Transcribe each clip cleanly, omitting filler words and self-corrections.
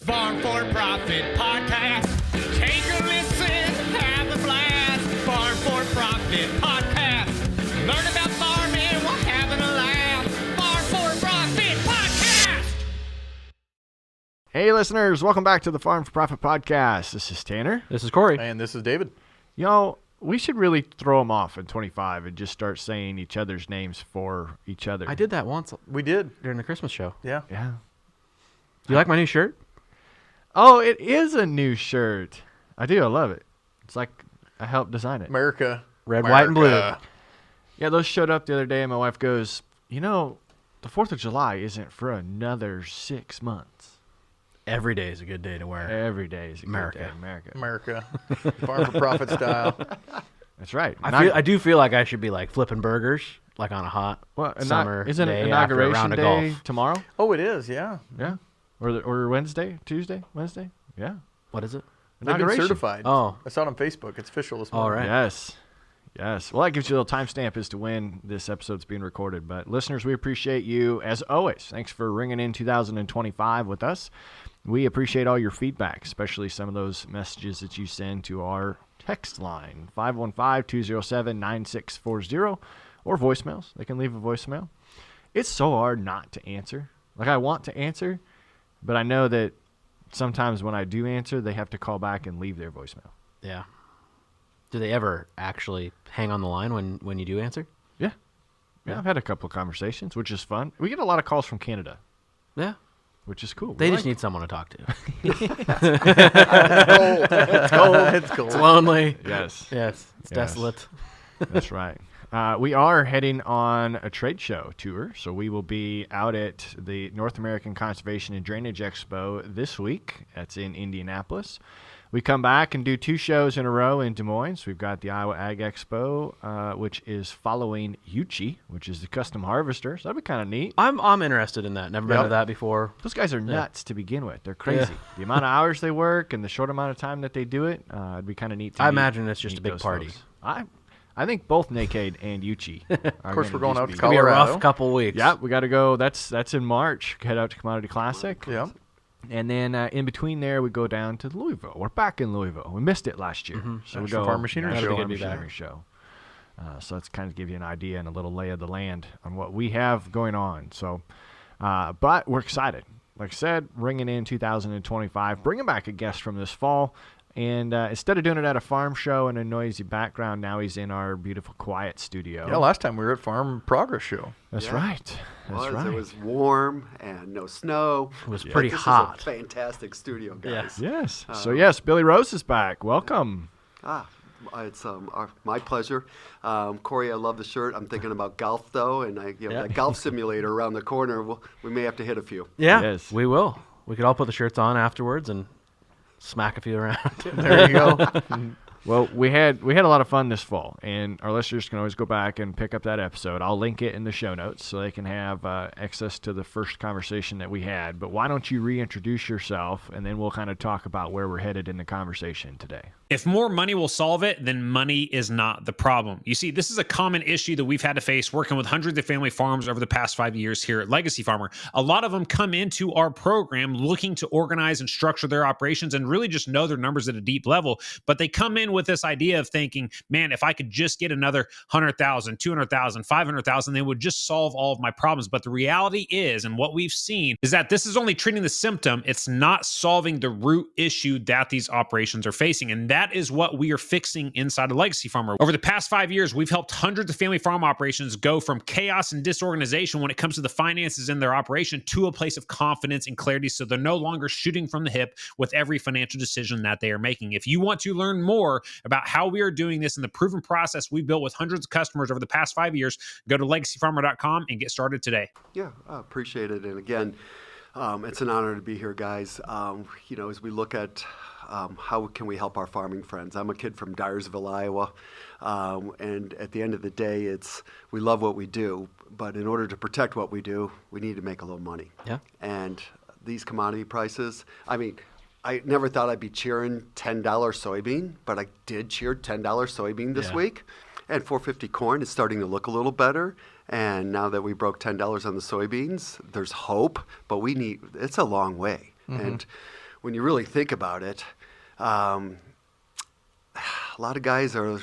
Farm4Profit Podcast. Take a listen, have a blast. Farm4Profit Podcast. Learn about farming while having a laugh. Farm4Profit Podcast. Hey listeners, welcome back to the Farm4Profit Podcast. This is Tanner. This is Corey. And this is David. We should really throw them off in 25 and just start saying each other's names for each other. I did that once We did. during the Christmas show. Yeah. Yeah. You like my new shirt? Oh, it is a new shirt. I do. I love it. It's like I helped design it. America. Red, white, and blue. Yeah, those showed up the other day and my wife goes, the 4th of July isn't for another 6 months. Every day is a good day to wear. Every day is a America. good day. America. America. Farm-for-profit style. That's right. I do feel like I should be like flipping burgers, like on a hot summer isn't day it after a inauguration round of day golf. Tomorrow? Oh, it is, yeah. Yeah. Or Wednesday? Tuesday? Wednesday? Yeah. What is it? They've been Inauguration. certified. Oh. I saw it on Facebook. It's official this morning. All right. Yes. Well, that gives you a little timestamp as to when this episode's being recorded. But listeners, we appreciate you as always. Thanks for ringing in 2025 with us. We appreciate all your feedback, especially some of those messages that you send to our text line, 515-207-9640, or voicemails. They can leave a voicemail. It's so hard not to answer. Like, I want to answer, but I know that sometimes when I do answer, they have to call back and leave their voicemail. Yeah. Do they ever actually hang on the line when you do answer? Yeah. I've had a couple of conversations, which is fun. We get a lot of calls from Canada, Yeah. which is cool. They just need someone to talk to. It's cold. It's cold. It's lonely. Yes, Yes. It's desolate. that's right. We are heading on a trade show tour, so we will be out at the North American Conservation and Drainage Expo this week. That's in Indianapolis. We come back and do 2 shows in a row in Des Moines. We've got the Iowa Ag Expo, which is following Uchi, which is the custom harvester. So that'd be kind of neat. I'm interested in that. Never been to that before. Those guys are nuts to begin with. They're crazy. The amount of hours they work and the short amount of time that they do it, it'd be kind of neat to I imagine it's just a big those party. folks. I think both Naked and Uchi. Of course, we're going out to It's going to be a Colorado. rough couple weeks. Yeah, we got to go. That's in March. Head out to Commodity Classic. Yeah. And then in between there, we go down to Louisville. We're back in Louisville. We missed it last year. So we National go Farm Machinery National Show. Farm Machinery Show. So that's kind of give you an idea and a little lay of the land on what we have going on. So, but we're excited. Like I said, ringing in 2025, bringing back a guest from this fall. And instead of doing it at a farm show in a noisy background, now he's in our beautiful, quiet studio. Yeah, last time we were at Farm Progress Show. That's right. That's right. It was warm and no snow. It was pretty This hot. is a fantastic studio, guys. Yes. So, yes, Billy Rose is back. Welcome. It's my pleasure. Corey, I love the shirt. I'm thinking about golf, though, and that golf simulator around the corner, we may have to hit a few. Yeah, Yes. we will. We could all put the shirts on afterwards and smack a few around. There you go. Well, we had a lot of fun this fall, and our listeners can always go back and pick up that episode. I'll link it in the show notes so they can have access to the first conversation that we had. But why don't you reintroduce yourself, and then we'll kind of talk about where we're headed in the conversation today. If more money will solve it, then money is not the problem. You see, this is a common issue that we've had to face working with hundreds of family farms over the past 5 years here at Legacy Farmer. A lot of them come into our program looking to organize and structure their operations and really just know their numbers at a deep level. But they come in with this idea of thinking, man, if I could just get another 100,000, 200,000, 500,000, they would just solve all of my problems. But the reality is, and what we've seen, is that this is only treating the symptom. It's not solving the root issue that these operations are facing. And that is what we are fixing inside of Legacy Farmer. Over the past 5 years, we've helped hundreds of family farm operations go from chaos and disorganization when it comes to the finances in their operation to a place of confidence and clarity, so they're no longer shooting from the hip with every financial decision that they are making. If you want to learn more about how we are doing this and the proven process we built with hundreds of customers over the past 5 years, go to legacyfarmer.com and get started today. Yeah, I appreciate it. And again, it's an honor to be here, guys. As we look at how can we help our farming friends? I'm a kid from Dyersville, Iowa, and at the end of the day, we love what we do, but in order to protect what we do, we need to make a little money. Yeah. And these commodity prices, I never thought I'd be cheering $10 soybean, but I did cheer $10 soybean this week. And $4.50 corn is starting to look a little better. And now that we broke $10 on the soybeans, there's hope, but it's a long way. Mm-hmm. And when you really think about it, a lot of guys are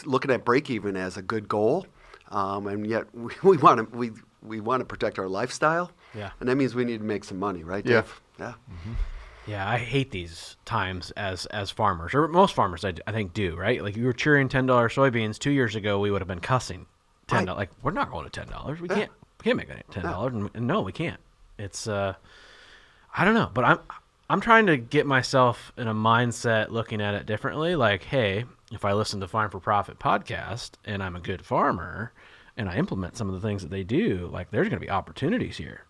looking at break even as a good goal, and yet we want to protect our lifestyle. Yeah. And that means we need to make some money, right, Yeah. Dave? Yeah. Yeah, I hate these times as farmers, or most farmers I think do, right? Like you were cheering $10 soybeans 2 years ago, we would have been cussing $10. Right. Like we're not going to $10. We Yeah. can't make it $10. And no, we can't. It's I don't know, but I'm trying to get myself in a mindset looking at it differently. Like, hey, if I listen to Farm4Profit Podcast and I'm a good farmer and I implement some of the things that they do, like there's going to be opportunities here,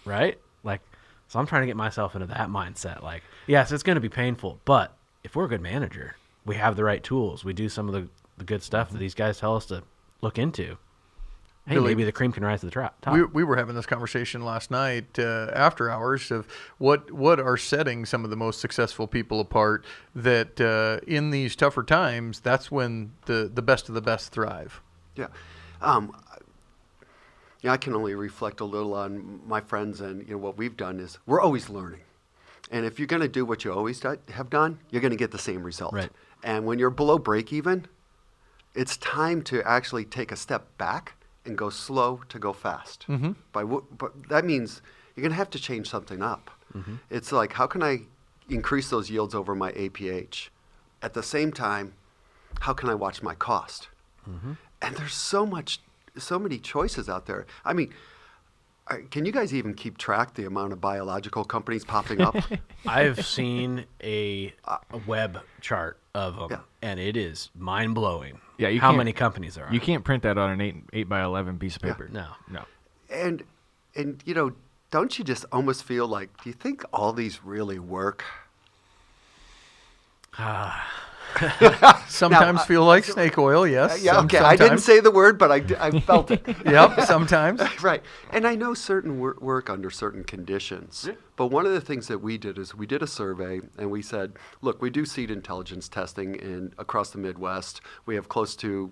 right? Like, so I'm trying to get myself into that mindset. Like, yes, it's going to be painful, but if we're a good manager, we have the right tools. We do some of the good stuff that these guys tell us to look into. Hey, Billy, maybe the cream can rise to the top. We were having this conversation last night after hours of what are setting some of the most successful people apart, that in these tougher times, that's when the best of the best thrive. Yeah. I can only reflect a little on my friends, and what we've done is we're always learning. And if you're going to do what you always have done, you're going to get the same result. Right. And when you're below break even, it's time to actually take a step back and go slow to go fast. Mm-hmm. But that means you're going to have to change something up. Mm-hmm. It's like, how can I increase those yields over my APH? At the same time, how can I watch my cost? Mm-hmm. And there's so many choices out there. I mean, can you guys even keep track the amount of biological companies popping up? I've seen a web chart of them, Yeah. and it is mind-blowing. Yeah, you how can't- many companies there are. You can't print that on an 8 by 11 piece of Yeah. paper. No. And don't you just almost feel like, do you think all these really work? Sometimes feel like snake oil, yes. Yeah, okay. I didn't say the word, but I felt it. Yep, sometimes. Right. And I know certain work under certain conditions. Yeah. But one of the things that we did is we did a survey, and we said, look, we do seed intelligence testing across the Midwest. We have close to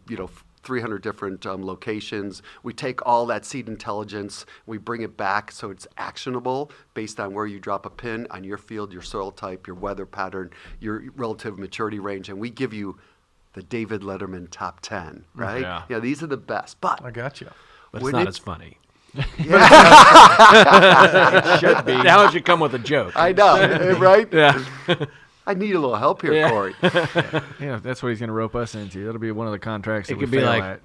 300 different locations. We take all that seed intelligence, we bring it back so it's actionable based on where you drop a pin on your field, your soil type, your weather pattern, your relative maturity range, and we give you the David Letterman top 10, right? Yeah. These are the best. But I got you. But it's when not as funny. It should be. Now it should come with a joke. I know, right? Yeah. I need a little help here, Yeah. Corey. Yeah, that's what he's going to rope us into. That'll be one of the contracts that It we could be fail like at.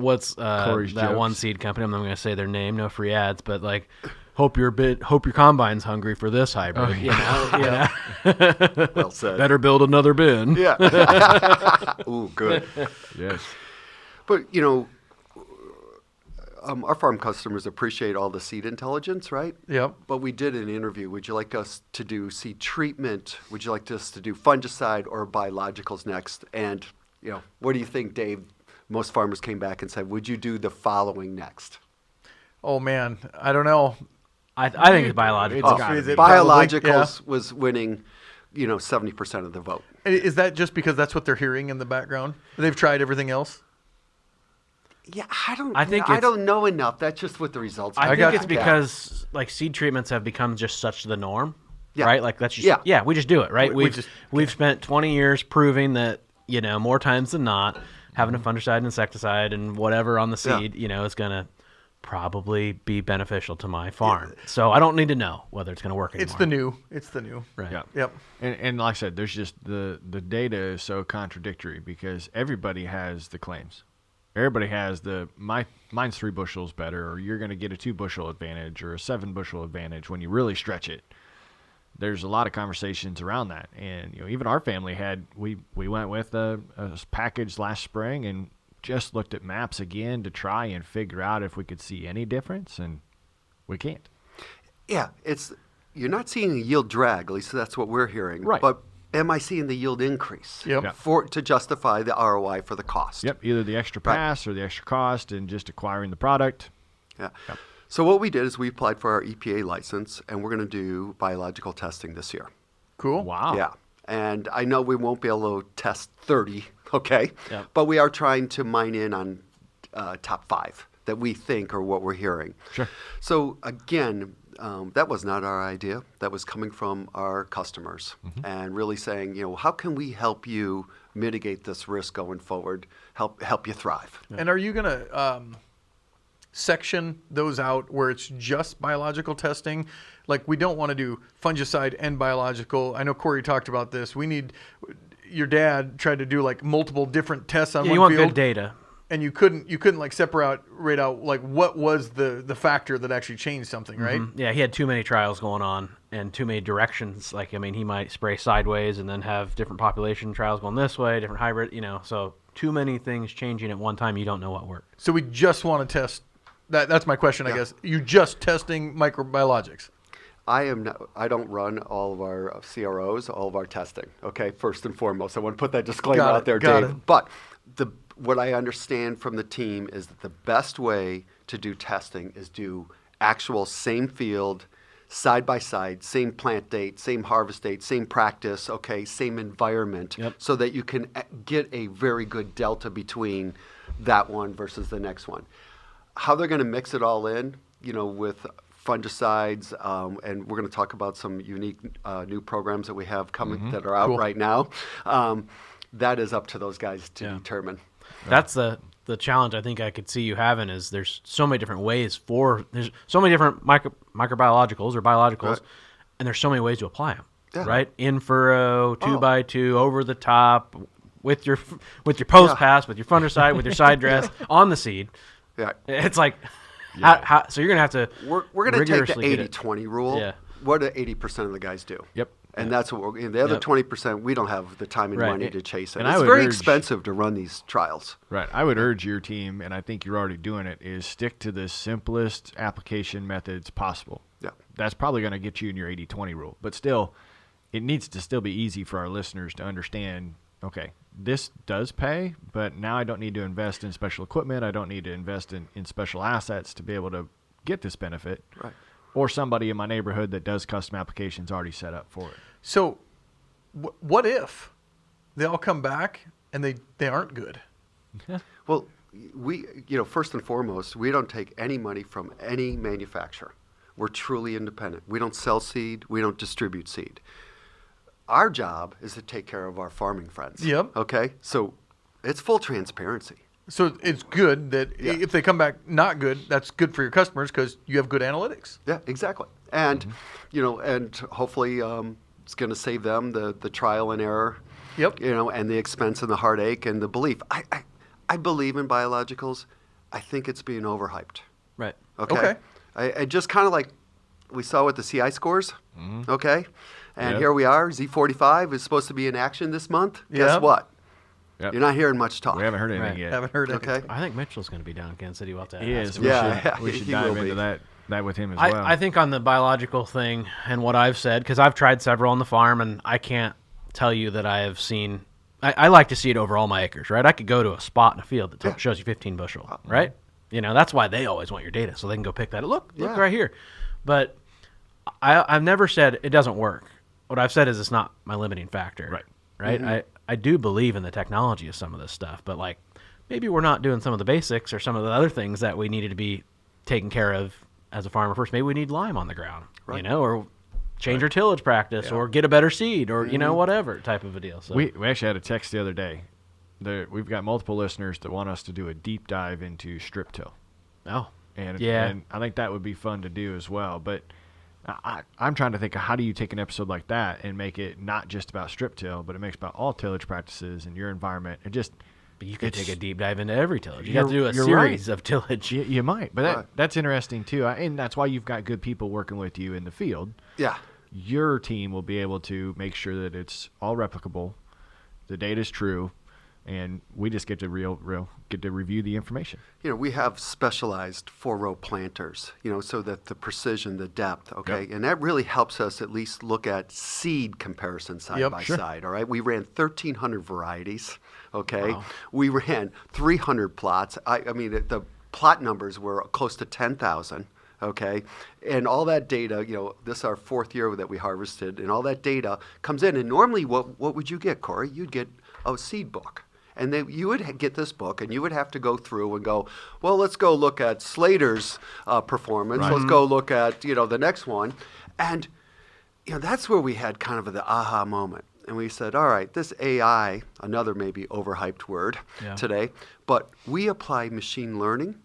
what's Corey's that jokes. one seed company? I'm not going to say their name, no free ads, but like, hope your combine's hungry for this hybrid. Oh, Well said. Better build another bin. Yeah. Ooh, good. Yes. But, our farm customers appreciate all the seed intelligence, right? Yep. But we did an interview. Would you like us to do seed treatment? Would you like us to do fungicide or biologicals next? And, what do you think, Dave? Most farmers came back and said, would you do the following next? Oh, man. I don't know. I think it's biological. It's gotta is be. it probably? Biologicals was winning, 70% of the vote. Is that just because that's what they're hearing in the background? They've tried everything else? Yeah, I think I it's- don't know enough. That's just what the results I are. think got it's you. because like seed treatments have become just such the norm, Yeah. right? Like that's just Yeah. we just do it, right? We We've spent 20 years proving that more times than not having a fungicide and insecticide and whatever on the Yeah. seed, is going to probably be beneficial to my farm. So I don't need to know whether it's going to work anymore. It's the new. Right. Yeah. Yep. And like I said, there's just the data is so contradictory because everybody has the claims. Everybody has mine's 3 bushels better, or you're going to get a 2 bushel advantage or a 7 bushel advantage when you really stretch it. There's a lot of conversations around that. And, even our family we went with a package last spring and just looked at maps again to try and figure out if we could see any difference, and we can't. Yeah, you're not seeing a yield drag, at least that's what we're hearing. Right. But am I seeing the yield increase? Yep. Yeah. To justify the ROI for the cost? Yep, either the extra Right. pass or the extra cost and just acquiring the product. Yeah. Yep. So what we did is we applied for our EPA license, and we're going to do biological testing this year. Cool. Wow. Yeah. And I know we won't be able to test 30, okay? Yep. But we are trying to mine in on top 5 that we think are what we're hearing. Sure. So again, that was not our idea. That was coming from our customers and really saying, how can we help you mitigate this risk going forward, help you thrive. Yeah. And are you going to section those out where it's just biological testing? Like, we don't want to do fungicide and biological. I know Corey talked about this. Your dad tried to do like multiple different tests on one you want field. good data. And you couldn't like separate out like what was the factor that actually changed something, right? Yeah, he had too many trials going on and too many directions. Like, I mean, he might spray sideways and then have different population trials going this way, different hybrid, so too many things changing at one time. You don't know what worked. So we just want to test that. That's my question, I guess. You just testing microbiologics? I don't run all of our CROs, all of our testing. Okay, first and foremost, I want to put that disclaimer out there, Dave. But what I understand from the team is that the best way to do testing is do actual same field, side by side, same plant date, same harvest date, same practice, same environment, so that you can get a very good delta between that one versus the next one. How they're going to mix it all in, with fungicides, and we're going to talk about some unique new programs that we have coming that are out right now. That is up to those guys to determine. That's the challenge I think I could see you having is there's so many different ways there's so many different microbiologicals or biologicals, and there's so many ways to apply them, right? In furrow, 2x2, over the top, with your post pass, with your fungicide, with your side dress, on the seed. Yeah, it's like, so you're gonna have to. We're gonna take the 80-20 rule. Yeah. What do 80% of the guys do? Yep. And that's what the other 20%, we don't have the time and money to chase it. And it's very expensive to run these trials. Right. I would urge your team, and I think you're already doing it, is stick to the simplest application methods possible. Yeah. That's probably going to get you in your 80-20 rule. But still, it needs to still be easy for our listeners to understand, okay, this does pay, but now I don't need to invest in special equipment. I don't need to invest in special assets to be able to get this benefit. Right. Or somebody in my neighborhood that does custom applications already set up for it. So what if they all come back and they aren't good? Well, first and foremost, we don't take any money from any manufacturer. We're truly independent. We don't sell seed. We don't distribute seed. Our job is to take care of our farming friends. Yep. Okay? So it's full transparency. So it's good that if they come back not good, that's good for your customers because you have good analytics. Yeah, exactly. And, and hopefully it's going to save them the trial and error, and the expense and the heartache and the belief. I believe in biologicals. I think it's being overhyped. Right. Okay. I just kind of like we saw with the CI scores. Okay. And here we are. Z45 is supposed to be in action this month. Guess what? Yep. You're not hearing much talk. We haven't heard anything yet. Haven't heard anything. Okay. I think Mitchell's going to be down in Kansas City. We'll have to He ask is. him. We should dive into that with him as well. I think on the biological thing and what I've said, because I've tried several on the farm, and I can't tell you that I have seen. I like to see it over all my acres, right? I could go to a spot in a field that shows you 15 bushel, right? That's why they always want your data, so they can go pick that. Look right here. But I've never said it doesn't work. What I've said is it's not my limiting factor. Right? Mm-hmm. I do believe in the technology of some of this stuff, but like maybe we're not doing some of the basics or some of the other things that we needed to be taken care of as a farmer first. Maybe we need lime on the ground, or change our tillage practice or get a better seed or, whatever type of a deal. So we actually had a text the other day. We've got multiple listeners that want us to do a deep dive into strip till. Oh, and I think that would be fun to do as well. But I'm trying to think of how do you take an episode like that and make it not just about strip till, but it makes about all tillage practices and your environment. But you could take a deep dive into every tillage. You have to do a series of tillage. You might, but that's interesting too. And that's why you've got good people working with you in the field. Yeah. Your team will be able to make sure that it's all replicable, the data is true, and we just get to review the information. We have specialized 4-row planters, so that the precision, the depth, and that really helps us at least look at seed comparison side by side, all right? We ran 1,300 varieties, okay? Wow. We ran 300 plots. I mean, the plot numbers were close to 10,000, okay? And all that data, this is our 4th year that we harvested, and all that data comes in. And normally what would you get, Corey? You'd get a seed book. And you would get this book, and you would have to go through and go, well, let's go look at Slater's performance. Right. Let's go look at the next one, and that's where we had kind of the aha moment. And we said, all right, this AI, another maybe overhyped word today, but we apply machine learning.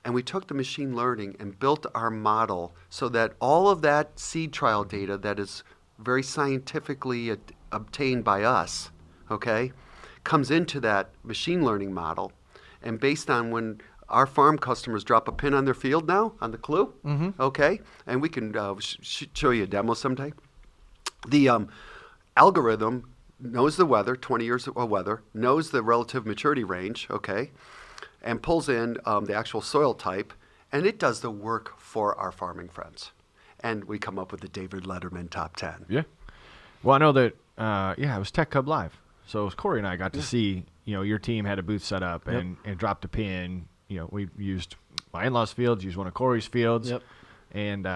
And we took the machine learning and built our model so that all of that seed trial data that is very scientifically obtained by us, okay, comes into that machine learning model. And based on when our farm customers drop a pin on their field now, on the clue, okay, and we can show you a demo someday. The algorithm knows the weather, 20 years of weather, knows the relative maturity range, okay, and pulls in the actual soil type, and it does the work for our farming friends. And we come up with the David Letterman top 10. Yeah. Well, I know that, it was Tech Cub Live. So it was Corey and I got to see, your team had a booth set up and dropped a pin. We used my in-laws' fields, used one of Corey's fields. Yep. And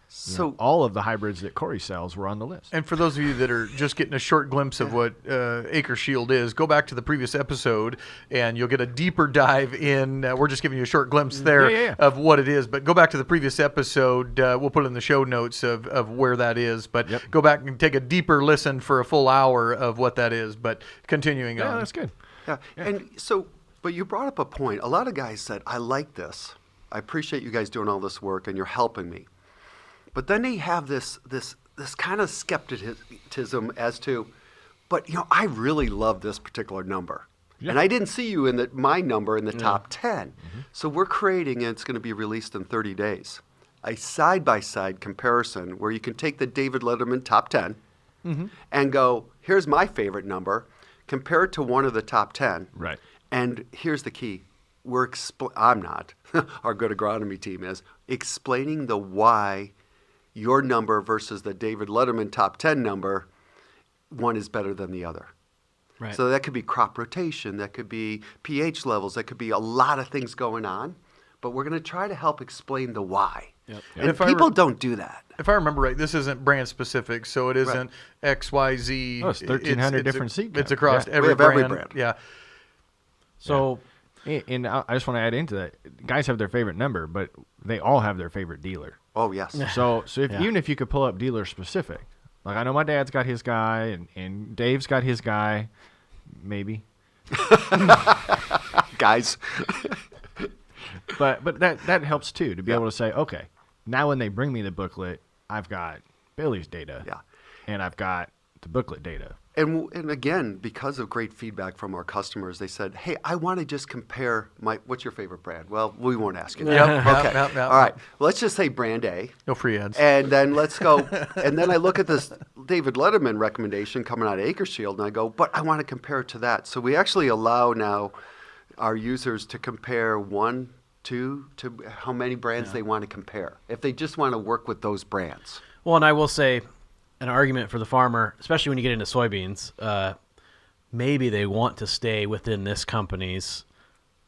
so all of the hybrids that Corey sells were on the list. And for those of you that are just getting a short glimpse of what Acre Shield is, go back to the previous episode and you'll get a deeper dive in. We're just giving you a short glimpse there of what it is. But go back to the previous episode. We'll put in the show notes of where that is. But go back and take a deeper listen for a full hour of what that is. But continuing on. Yeah, that's good. Yeah. And so, but you brought up a point. A lot of guys said, I like this. I appreciate you guys doing all this work and you're helping me. But then they have this kind of skepticism as to, but I really love this particular number, and I didn't see you in my number in the top 10. So we're creating, and it's going to be released in 30 days, a side-by-side comparison where you can take the David Letterman top 10 and go, here's my favorite number, compare it to one of the top 10. Right. And here's the key. I'm not. Our good agronomy team is explaining the why your number versus the David Letterman top 10 number, one is better than the other. Right. So that could be crop rotation, that could be pH levels, that could be a lot of things going on, but we're going to try to help explain the why. Yep. And people don't do that. If I remember right, this isn't brand specific, so it isn't X, Y, Z. Oh, it's 1,300 different seed It's across every brand. Yeah. So, and I just want to add into that. Guys have their favorite number, but they all have their favorite dealer. Oh, yes. So even if you could pull up dealer specific, like I know my dad's got his guy and Dave's got his guy, maybe. Guys. but that helps too, to be able to say, okay, now when they bring me the booklet, I've got Billy's data. Yeah. And I've got the booklet data. And again, because of great feedback from our customers, they said, hey, I want to just compare what's your favorite brand? Well, we won't ask you. Okay. Yep. All right. Let's just say brand A. No free ads. And then let's go. And then I look at this David Letterman recommendation coming out of Acre Shield, and I go, but I want to compare it to that. So we actually allow now our users to compare 1, 2 to how many brands they want to compare, if they just want to work with those brands. Well, and I will say, an argument for the farmer, especially when you get into soybeans, maybe they want to stay within this company's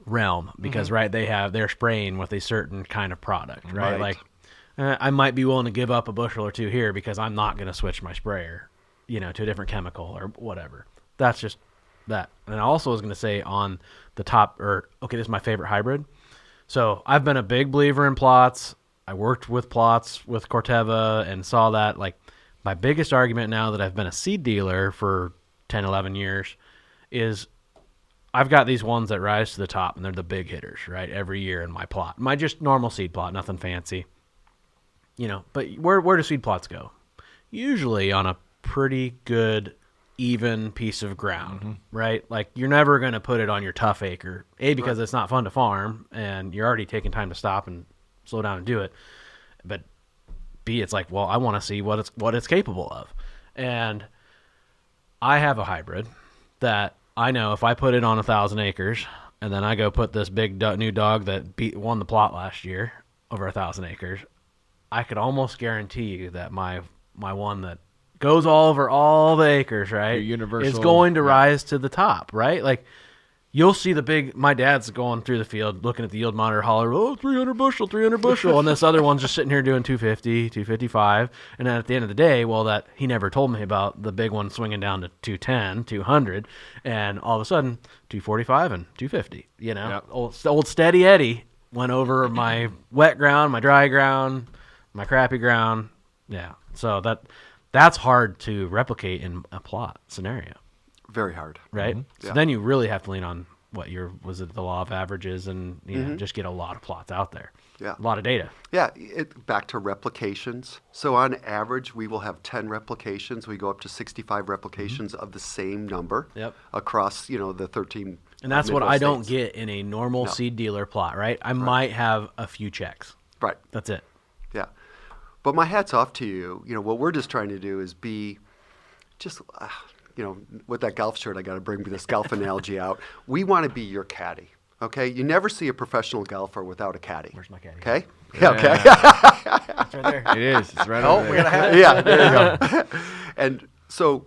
realm because, they're spraying with a certain kind of product, right? Like, I might be willing to give up a bushel or two here because I'm not going to switch my sprayer, to a different chemical or whatever. That's just that. And I also was going to say on the top, this is my favorite hybrid. So I've been a big believer in plots. I worked with plots with Corteva and saw that, like, my biggest argument now that I've been a seed dealer for 10, 11 years is I've got these ones that rise to the top, and they're the big hitters, right, every year in my plot. My just normal seed plot, nothing fancy. But where do seed plots go? Usually on a pretty good, even piece of ground, right? Like, you're never going to put it on your tough acre, because it's not fun to farm, and you're already taking time to stop and slow down and do it. But it's like, well, I want to see what it's capable of. And I have a hybrid that I know if I put it on 1,000 acres and then I go put this big new dog that won the plot last year over 1,000 acres, I could almost guarantee you that my one that goes all over all the acres, right, universal, is going to rise to the top, right? Like, you'll see my dad's going through the field looking at the yield monitor holler, 300 bushel. And this other one's just sitting here doing 250, 255. And then at the end of the day, that he never told me about the big one swinging down to 210, 200. And all of a sudden, 245 and 250. Yep. Old Steady Eddie went over my wet ground, my dry ground, my crappy ground. Yeah. So that's hard to replicate in a plot scenario. Very hard. Right? Mm-hmm. So then you really have to lean on was it the law of averages and just get a lot of plots out there. Yeah. A lot of data. Yeah, back to replications. So on average, we will have 10 replications. We go up to 65 replications of the same number across, the 13 And that's what Midwest I don't states. get in a normal seed dealer plot, right? I might have a few checks. Right. That's it. Yeah. But my hat's off to you. What we're just trying to do is be just, with that golf shirt, I got to bring this golf analogy out. We want to be your caddy. Okay? You never see a professional golfer without a caddy. Where's my caddy? Okay? Yeah. Okay. It's right there. It is. It's right over we there. got a hat. Yeah, there you go. And so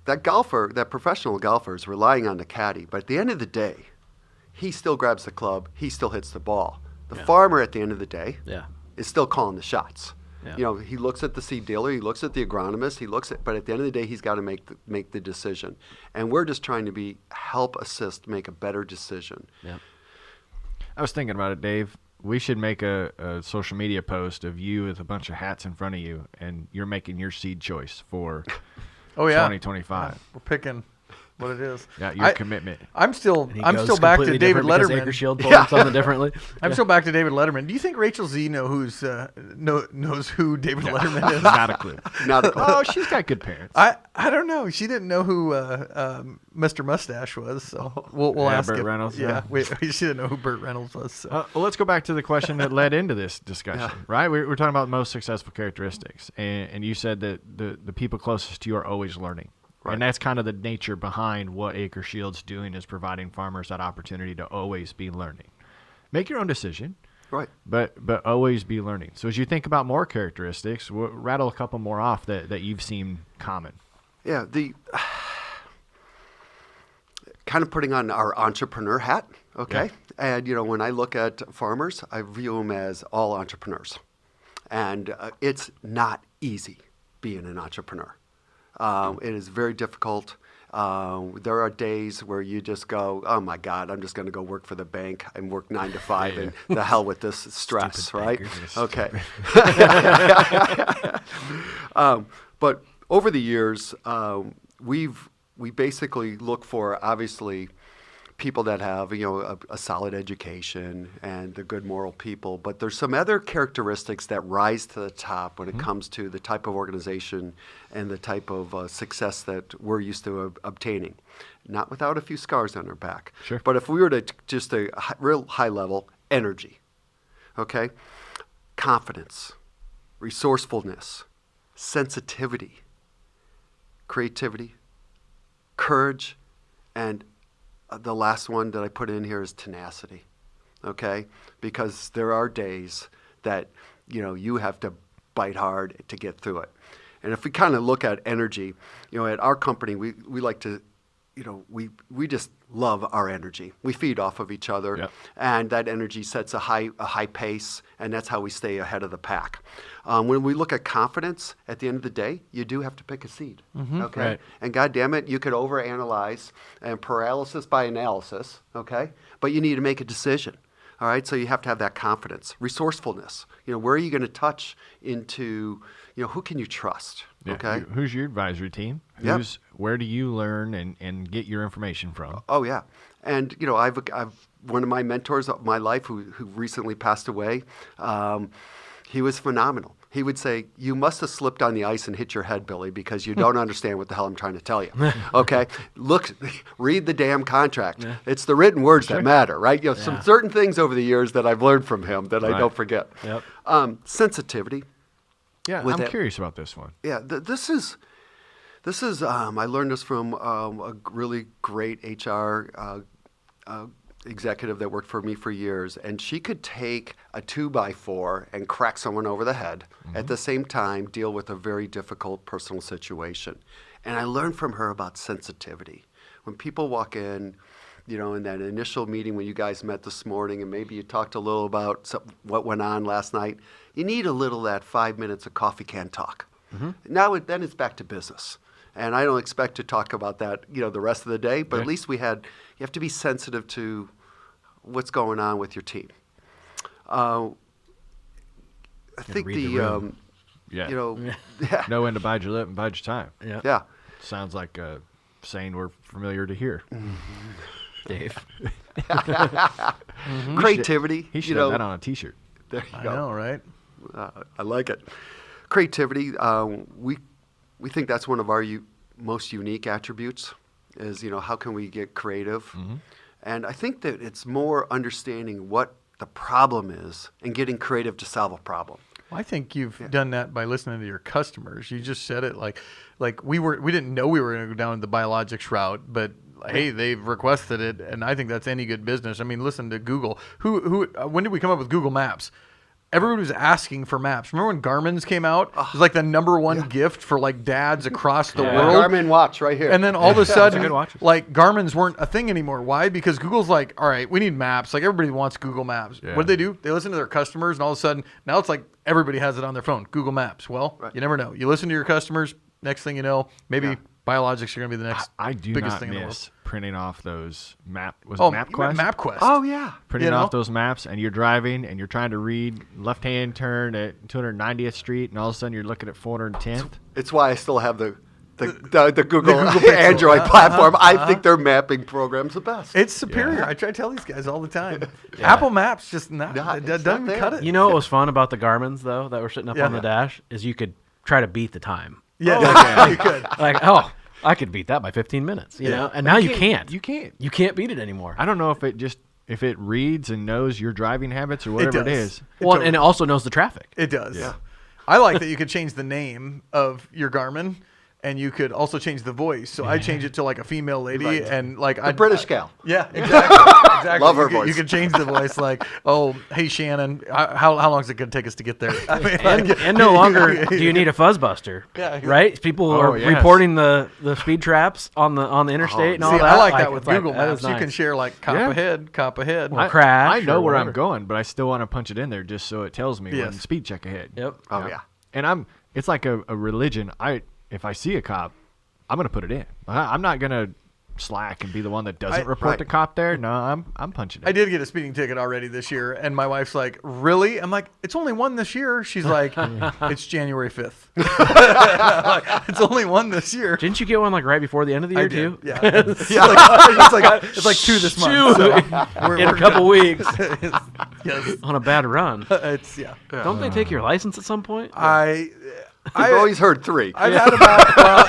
that professional golfer is relying on the caddy. But at the end of the day, he still grabs the club. He still hits the ball. The farmer at the end of the day is still calling the shots. Yeah. He looks at the seed dealer, he looks at the agronomist, but at the end of the day, he's got to make the decision. And we're just trying to help assist, make a better decision. Yeah. I was thinking about it, Dave. We should make a social media post of you with a bunch of hats in front of you, and you're making your seed choice for 2025. We're picking what it is. Yeah, your commitment. I'm still And he I'm goes still back to completely David different because Letterman. Acre Shield told him something differently. I'm still back to David Letterman. Do you think Rachel Z knows who David Letterman is? Not a clue. Not a clue. Oh, she's got good parents. I don't know. She didn't know who Mr. Mustache was, so we'll ask Burt him. Reynolds, Yeah, she didn't know who Burt Reynolds was. So. Well, let's go back to the question that led into this discussion, right? We're talking about most successful characteristics, and you said that the people closest to you are always learning. Right. And that's kind of the nature behind what Acre Shield's doing, is providing farmers that opportunity to always be learning. Make your own decision, Right. but always be learning. So as you think about more characteristics, we'll rattle a couple more off that you've seen common. Yeah, the kind of putting on our entrepreneur hat, okay? Yeah. And, when I look at farmers, I view them as all entrepreneurs. And it's not easy being an entrepreneur. It is very difficult. There are days where you just go, oh my God, I'm just going to go work for the bank and work 9 to 5 and the hell with this stress, right? Okay. But over the years, we basically look for, obviously, people that have a solid education and they're good moral people, but there's some other characteristics that rise to the top when it comes to the type of organization and the type of success that we're used to obtaining. Not without a few scars on our back. Sure. But if we were to just a real high level, energy, okay, confidence, resourcefulness, sensitivity, creativity, courage, and the last one that I put in here is tenacity, okay? Because there are days that, you have to bite hard to get through it. And if we kind of look at energy, at our company, we like to, we just love our energy. We feed off of each other, Yep. and that energy sets a high pace, and that's how we stay ahead of the pack. When we look at confidence, at the end of the day, you do have to pick a seed, okay? Right. And God damn it, you could overanalyze and paralysis by analysis, okay? But you need to make a decision, all right? So you have to have that confidence, resourcefulness. Where are you going to touch into, who can you trust, Yeah. okay? Who's your advisory team? Yep. Where do you learn and get your information from? Oh yeah, and I've one of my mentors of my life who recently passed away. He was phenomenal. He would say, "You must have slipped on the ice and hit your head, Billy, because you don't understand what the hell I'm trying to tell you." Okay, read the damn contract. Yeah. It's the written words that matter, right? Some certain things over the years that I've learned from him that I don't forget. Yep. Sensitivity. Yeah, I'm curious about this one. Yeah, this is I learned this from a really great HR executive that worked for me for years, and she could take a 2x4 and crack someone over the head, at the same time deal with a very difficult personal situation. And I learned from her about sensitivity. When people walk in, in that initial meeting when you guys met this morning, and maybe you talked a little about what went on last night, you need a little that 5 minutes of coffee can talk. Now then it's back to business. And I don't expect to talk about that, the rest of the day, but at least you have to be sensitive to what's going on with your team. I think Know when to bide your lip and bide your time. Yeah. Sounds like a saying we're familiar to hear. Dave. Creativity. He should have that on a T-shirt. There you I go. know, right? I like it. Creativity. We think that's one of our most unique attributes. Is how can we get creative? And I think that it's more understanding what the problem is and getting creative to solve a problem. Well, I think you've done that by listening to your customers. You just said it like we didn't know we were going to go down the biologics route, but hey, they've requested it, and I think that's any good business. I mean, listen to Google. When did we come up with Google Maps? Everybody was asking for maps. Remember when Garmin's came out? It was like the number one gift for like dads across the world. Garmin watch right here. And then all of a sudden, good watches. like Garmin's weren't a thing anymore. Why? Because Google's like, all right, we need maps. Like everybody wants Google Maps. Yeah. What do? They listen to their customers, and all of a sudden, now it's like everybody has it on their phone. Google Maps. Well, you never know. You listen to your customers. Next thing you know, maybe biologics are going to be the next I do biggest not thing in the world. miss printing off those MapQuest? MapQuest. Oh yeah. Printing off those maps, and you're driving, and you're trying to read left-hand turn at 290th Street, and all of a sudden you're looking at 410th. It's why I still have the Google, Pixel, Android platform. I think their mapping program's the best. It's superior. I try to tell these guys all the time. Apple Maps just doesn't even cut it. You know what was fun about the Garmin's, though, that were sitting up on the dash, is you could try to beat the time. Yeah, you could. Like, I could beat that by 15 minutes, you know? And now you can't. You can't. You can't beat it anymore. I don't know if it reads and knows your driving habits or whatever it is. Well, and it also knows the traffic. It does. Yeah. I like that you could change the name of your Garmin, and you could also change the voice. So I change it to like a female lady, and like The British gal. Yeah, exactly. Love her you voice. You could change the voice like, oh, hey Shannon, how long is it going to take us to get there? I mean, And no longer do you need a fuzzbuster, right? People are reporting the speed traps on the interstate and all See, that. I like that with Google that Maps. is You can nice. share like cop ahead. Or crash. I know or where I'm whatever. going, but I still want to punch it in there just so it tells me when Yes. speed check ahead. Yep. Oh yeah. And it's like a religion. If I see a cop, I'm going to put it in. I'm not going to slack and be the one that doesn't report the cop there. No, I'm punching it. I did get a speeding ticket already this year, and my wife's like, "Really?" I'm like, "It's only one this year." She's like, "It's January 5th." Like, it's only one this year. Didn't you get one like right before the end of the year I did. too? Yeah. It's like 2 this month. So In a couple weeks yes. on a bad run. It's Don't they take your license at some point? I've always heard 3. I've had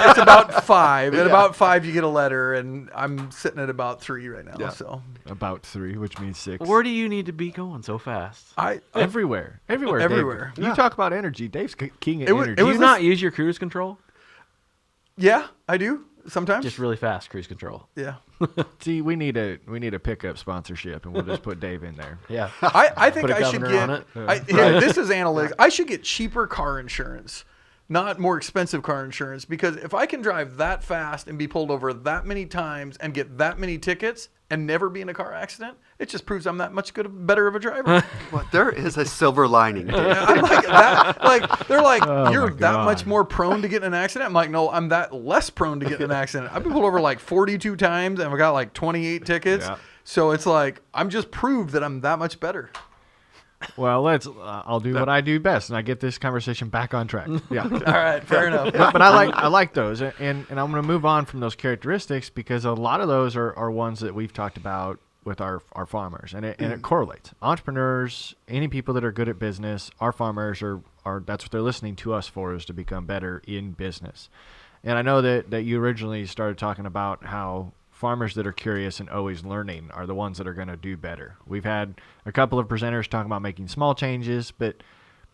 it's about 5. At about 5, you get a letter, and I'm sitting at about 3 right now. Yeah. So About 3, which means 6. Where do you need to be going so fast? Everywhere. Everywhere. Dave. You talk about energy. Dave's king of It was- energy. Do you was not use your cruise control? yeah, I do sometimes. Just really fast cruise control. Yeah. See, we need a pickup sponsorship, and we'll just put Dave in there. Yeah. I think Put a I should governor get. on it. This is analytics. I should get cheaper car insurance, not more expensive car insurance, because if I can drive that fast and be pulled over that many times and get that many tickets and never be in a car accident, it just proves I'm that much better of a driver. Well, there is a silver lining. Dave. I'm like that. Like they're like, you're my that much God. more prone to get in an accident. I'm like, no, I'm that less prone to get in an accident. I've been pulled over like 42 times and I've got like 28 tickets. Yeah. So it's like I'm just proved that I'm that much better. Well, I'll do what I do best, and I get this conversation back on track. Yeah. All right, fair enough. But I like those, and I'm going to move on from those characteristics because a lot of those are ones that we've talked about with our farmers, and it correlates. Entrepreneurs, any people that are good at business, our farmers are that's what they're listening to us for, is to become better in business. And I know that you originally started talking about how farmers that are curious and always learning are the ones that are going to do better. We've had a couple of presenters talking about making small changes, but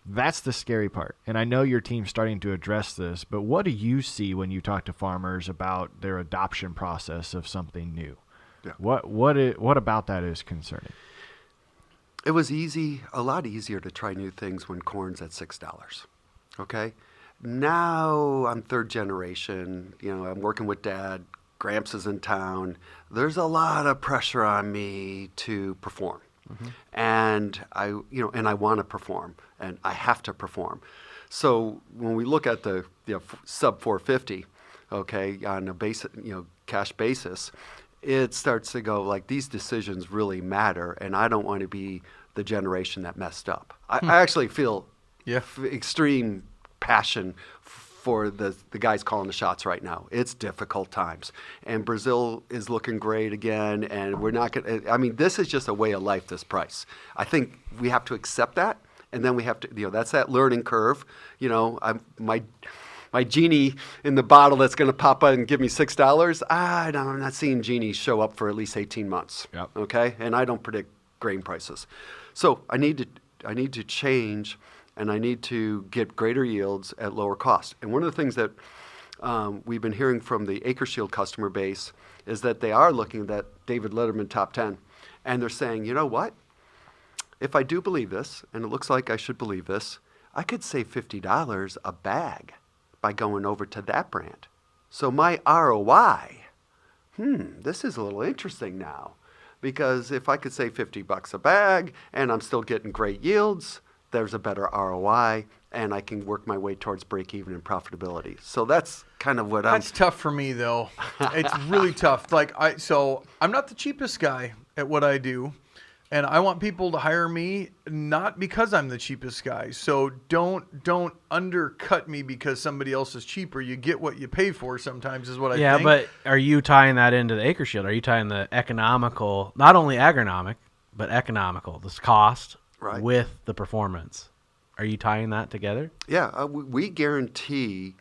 that's the scary part. And I know your team's starting to address this, but what do you see when you talk to farmers about their adoption process of something new? Yeah. What about that is concerning? It was a lot easier to try new things when corn's at $6. Okay? Now I'm third generation. I'm working with Dad. Gramps is in town. There's a lot of pressure on me to perform. And I want to perform, and I have to perform. So when we look at the sub 450, okay, on a basic, cash basis, it starts to go like these decisions really matter, and I don't want to be the generation that messed up. I actually feel extreme passion for the guys calling the shots right now. It's difficult times. And Brazil is looking great again, and we're not going to, this is just a way of life, this price. I think we have to accept that, and then we have to, that's that learning curve. My genie in the bottle that's going to pop out and give me $6, I'm not seeing genies show up for at least 18 months. Yep. Okay? And I don't predict grain prices. So I need to change, and I need to get greater yields at lower cost. And one of the things that we've been hearing from the Acre Shield customer base is that they are looking at that David Letterman top 10, and they're saying, you know what? If I do believe this, and it looks like I should believe this, I could save $50 a bag by going over to that brand. So my ROI, this is a little interesting now, because if I could save $50 a bag and I'm still getting great yields, there's a better ROI, and I can work my way towards break even and profitability. So that's kind of what That's tough for me, though. It's really tough. So I'm not the cheapest guy at what I do, and I want people to hire me not because I'm the cheapest guy. So don't undercut me because somebody else is cheaper. You get what you pay for sometimes is what I think. Yeah, but are you tying that into the Acre Shield? Are you tying the economical, not only agronomic, but economical, this cost with the performance? Are you tying that together? Yeah, we guarantee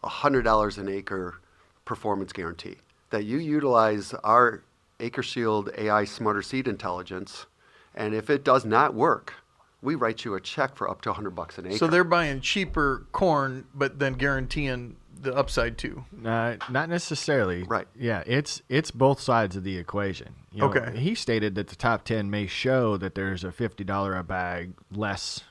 $100 an acre performance guarantee. That you utilize our Acre Shield AI Smarter Seed Intelligence, and if it does not work, we write you a check for up to $100 an acre. So they're buying cheaper corn, but then guaranteeing the upside too. Not necessarily. Right. Yeah, it's both sides of the equation. Okay. He stated that the top 10 may show that there's a $50 a bag less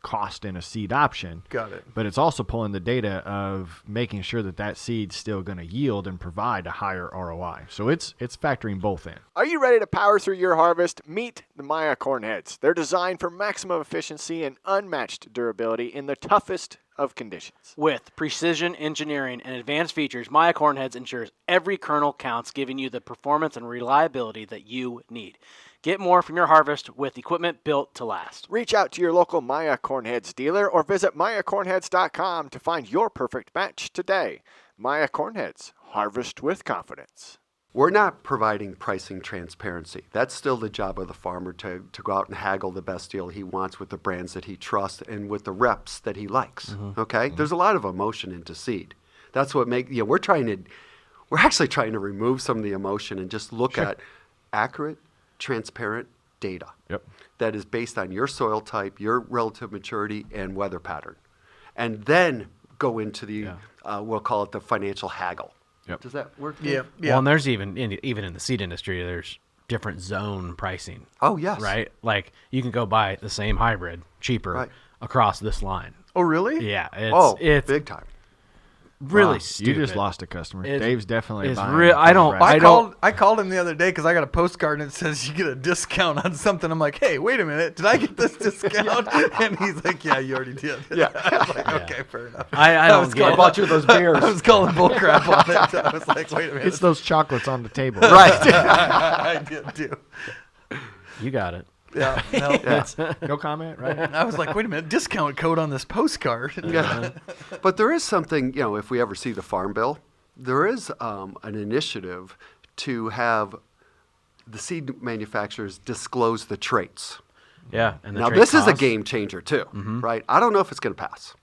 cost in a seed option. Got it. But it's also pulling the data of making sure that seed's still going to yield and provide a higher ROI. So it's factoring both in. Are you ready to power through your harvest? Meet the Maya corn heads. They're designed for maximum efficiency and unmatched durability in the toughest of conditions. With precision engineering and advanced features, Maya corn heads ensures every kernel counts, giving you the performance and reliability that you need. Get more from your harvest with equipment built to last. Reach out to your local Maya Cornheads dealer or visit mayacornheads.com to find your perfect match today. Maya Cornheads, harvest with confidence. We're not providing pricing transparency. That's still the job of the farmer to go out and haggle the best deal he wants with the brands that he trusts and with the reps that he likes. Okay? There's a lot of emotion into seed. That's what we're actually trying to remove some of the emotion and just look at accurate, transparent data that is based on your soil type, your relative maturity, and weather pattern. And then go into the, we'll call it the financial haggle. Does that work? Yeah. Well, and there's even in the seed industry, there's different zone pricing. Oh, yes. Right? Like you can go buy the same hybrid cheaper across this line. Oh, really? Yeah. It's big time. Really Wow, stupid. You just lost a customer. Dave's definitely buying. real. I called him the other day because I got a postcard and it says you get a discount on something. I'm like, hey, wait a minute, did I get this discount? And he's like, yeah, you already did. Yeah. I was like, okay, fair enough. I bought you those beers. I was calling bullcrap on it. I was like, wait a minute. It's those chocolates on the table. Right. I did too. You got it. Yeah. No. No comment, right? I was like, wait a minute, discount code on this postcard. Yeah. But there is something, if we ever see the Farm Bill, there is an initiative to have the seed manufacturers disclose the traits. Yeah. And Now, this is a game changer too, right? I don't know if it's going to pass,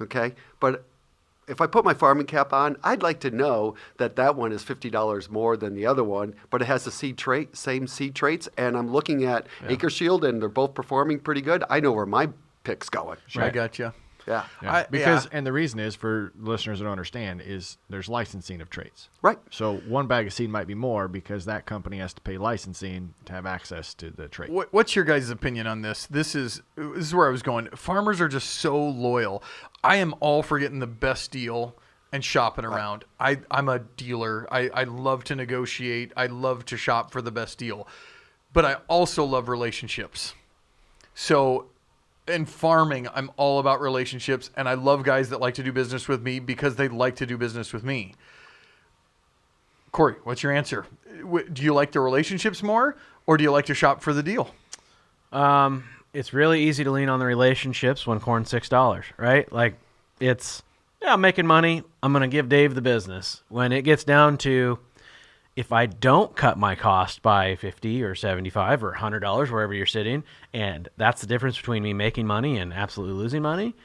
okay? But if I put my farming cap on, I'd like to know that one is $50 more than the other one, but it has the same seed traits, and I'm looking at Acre Shield, and they're both performing pretty good. I know where my pick's going. I got you. Yeah. And the reason is, for listeners that don't understand, is there's licensing of traits. Right. So one bag of seed might be more because that company has to pay licensing to have access to the trait. What's your guys' opinion on this? This is where I was going. Farmers are just so loyal. I am all for getting the best deal and shopping around. I'm a dealer. I love to negotiate. I love to shop for the best deal. But I also love relationships. So in farming, I'm all about relationships, and I love guys that like to do business with me because they like to do business with me. Corey, what's your answer? Do you like the relationships more, or do you like to shop for the deal? It's really easy to lean on the relationships when corn's $6, right? Like, I'm making money. I'm going to give Dave the business. When it gets down to, if I don't cut my cost by $50 or $75 or $100, wherever you're sitting, and that's the difference between me making money and absolutely losing money,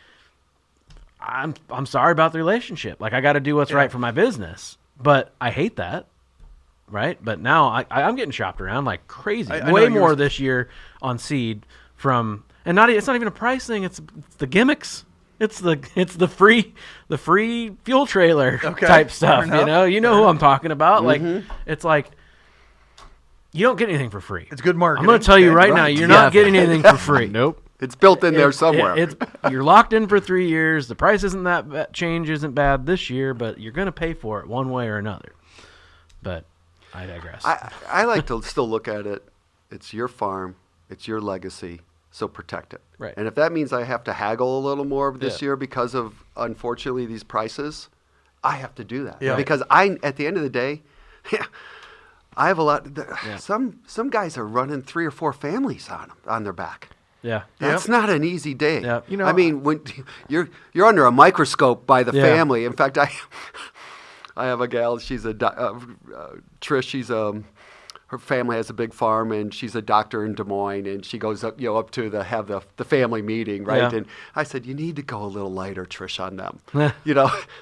I'm sorry about the relationship. Like, I got to do what's right for my business. But I hate that, right? But now I'm getting shopped around like crazy. Way more this year on seed from, and it's not even a price thing. It's the gimmicks. It's the free fuel trailer type stuff. You know who I'm talking about. Like, it's like, you don't get anything for free. It's good marketing. I'm going to tell you right now, you're not getting anything for free. Nope. It's built in there somewhere. You're locked in for 3 years. The price isn't change isn't bad this year, but you're going to pay for it one way or another. But I digress. I like to still look at it. It's your farm. It's your legacy. So protect it. Right. And if that means I have to haggle a little more this year because of, unfortunately, these prices, I have to do that. Yeah. Because at the end of the day, I have a lot. Some guys are running 3 or 4 families on their back. Yeah. That's not an easy day. Yeah. I mean, when you're under a microscope by the family. In fact, I have a gal. She's Trish. She's her family has a big farm, and she's a doctor in Des Moines, and she goes up to have the family meeting, right? Yeah. And I said, you need to go a little lighter, Trish, on them.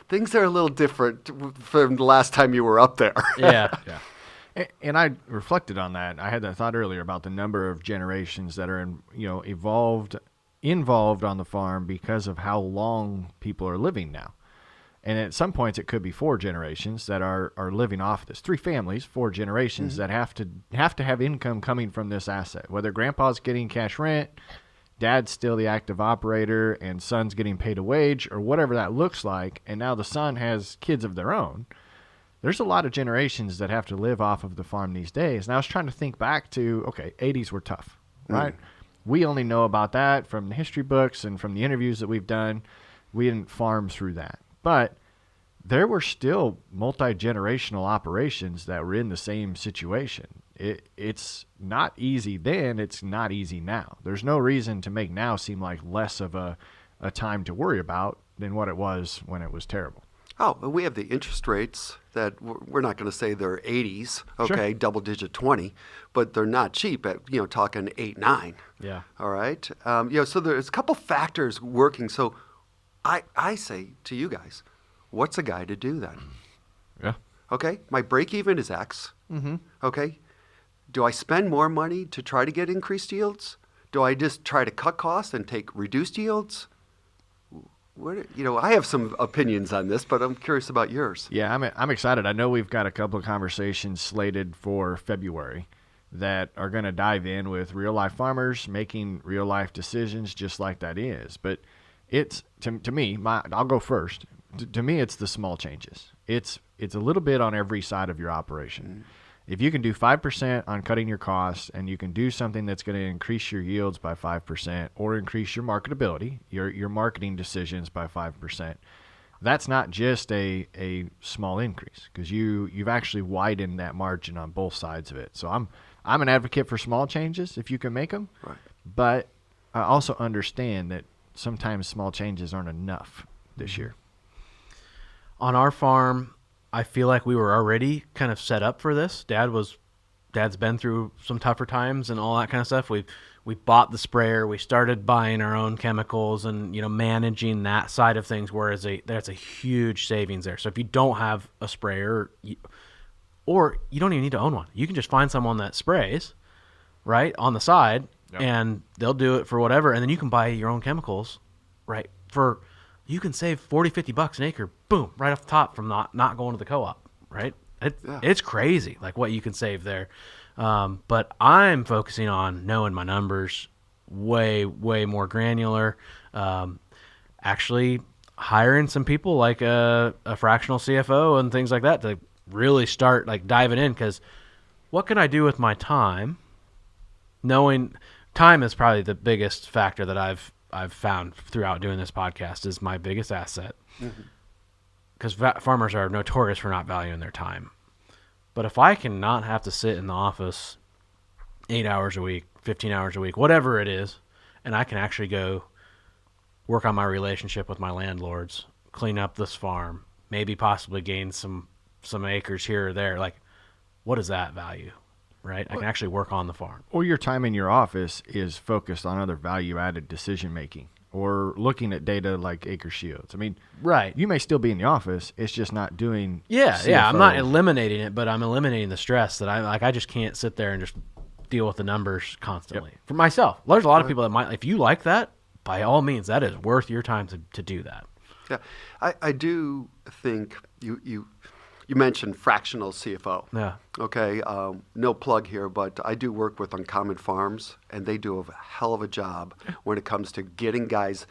Things are a little different from the last time you were up there. Yeah. Yeah. And I reflected on that. I had that thought earlier about the number of generations that are involved on the farm because of how long people are living now. And at some points, it could be 4 generations that are living off this. 3 families, 4 generations that have to have income coming from this asset. Whether grandpa's getting cash rent, dad's still the active operator, and son's getting paid a wage, or whatever that looks like, and now the son has kids of their own. There's a lot of generations that have to live off of the farm these days. And I was trying to think back to, 80s were tough, right? We only know about that from the history books and from the interviews that we've done. We didn't farm through that. But there were still multi-generational operations that were in the same situation. It's not easy then. It's not easy now. There's no reason to make now seem like less of a time to worry about than what it was when it was terrible. Oh, and we have the interest rates that we're not going to say they're 80s, Sure. double-digit 20, but they're not cheap at, talking 8, 9. Yeah. All right? So there's a couple factors working. So I say to you guys, what's a guy to do then? Yeah. Okay, my break-even is X. Mm-hmm. Okay, do I spend more money to try to get increased yields? Do I just try to cut costs and take reduced yields? I have some opinions on this, but I'm curious about yours. Yeah, I'm excited. I know we've got a couple of conversations slated for February that are going to dive in with real-life farmers making real-life decisions just like that is. But it's, to me, I'll go first. To me, it's the small changes. It's a little bit on every side of your operation. Mm-hmm. If you can do 5% on cutting your costs, and you can do something that's going to increase your yields by 5% or increase your marketability, your marketing decisions by 5%, that's not just a small increase, because you've actually widened that margin on both sides of it. So I'm an advocate for small changes if you can make them, right. But I also understand that sometimes small changes aren't enough this year. On our farm, I feel like we were already kind of set up for this. Dad's been through some tougher times and all that kind of stuff. We bought the sprayer. We started buying our own chemicals and managing that side of things. Whereas that's a huge savings there. So if you don't have a sprayer, or you don't even need to own one, you can just find someone that sprays right on the side, and they'll do it for whatever, and then you can buy your own chemicals, right? You can save $40-50 an acre, boom, right off the top from not going to the co-op, right? It's crazy, like what you can save there. But I'm focusing on knowing my numbers way more granular. Actually, hiring some people like a fractional CFO and things like that to really start like diving in, because what can I do with my time? Knowing time is probably the biggest factor that I've found throughout doing this podcast is my biggest asset, because farmers are notorious for not valuing their time. But if I can not have to sit in the office 8 hours a week, 15 hours a week, whatever it is, and I can actually go work on my relationship with my landlords, clean up this farm, maybe possibly gain some acres here or there, like, what is that value, right? I can actually work on the farm. Or your time in your office is focused on other value-added decision-making or looking at data like Acre Shields. I mean, Right. you may still be in the office. It's just not doing Yeah, CFO. I'm not eliminating it, but I'm eliminating the stress that I just can't sit there and just deal with the numbers constantly. For myself, there's a lot of people that might, if you like that, by all means, that is worth your time to do that. Yeah, I do think you mentioned fractional CFO. Yeah. Okay, no plug here, but I do work with Uncommon Farms, and they do a hell of a job when it comes to getting guys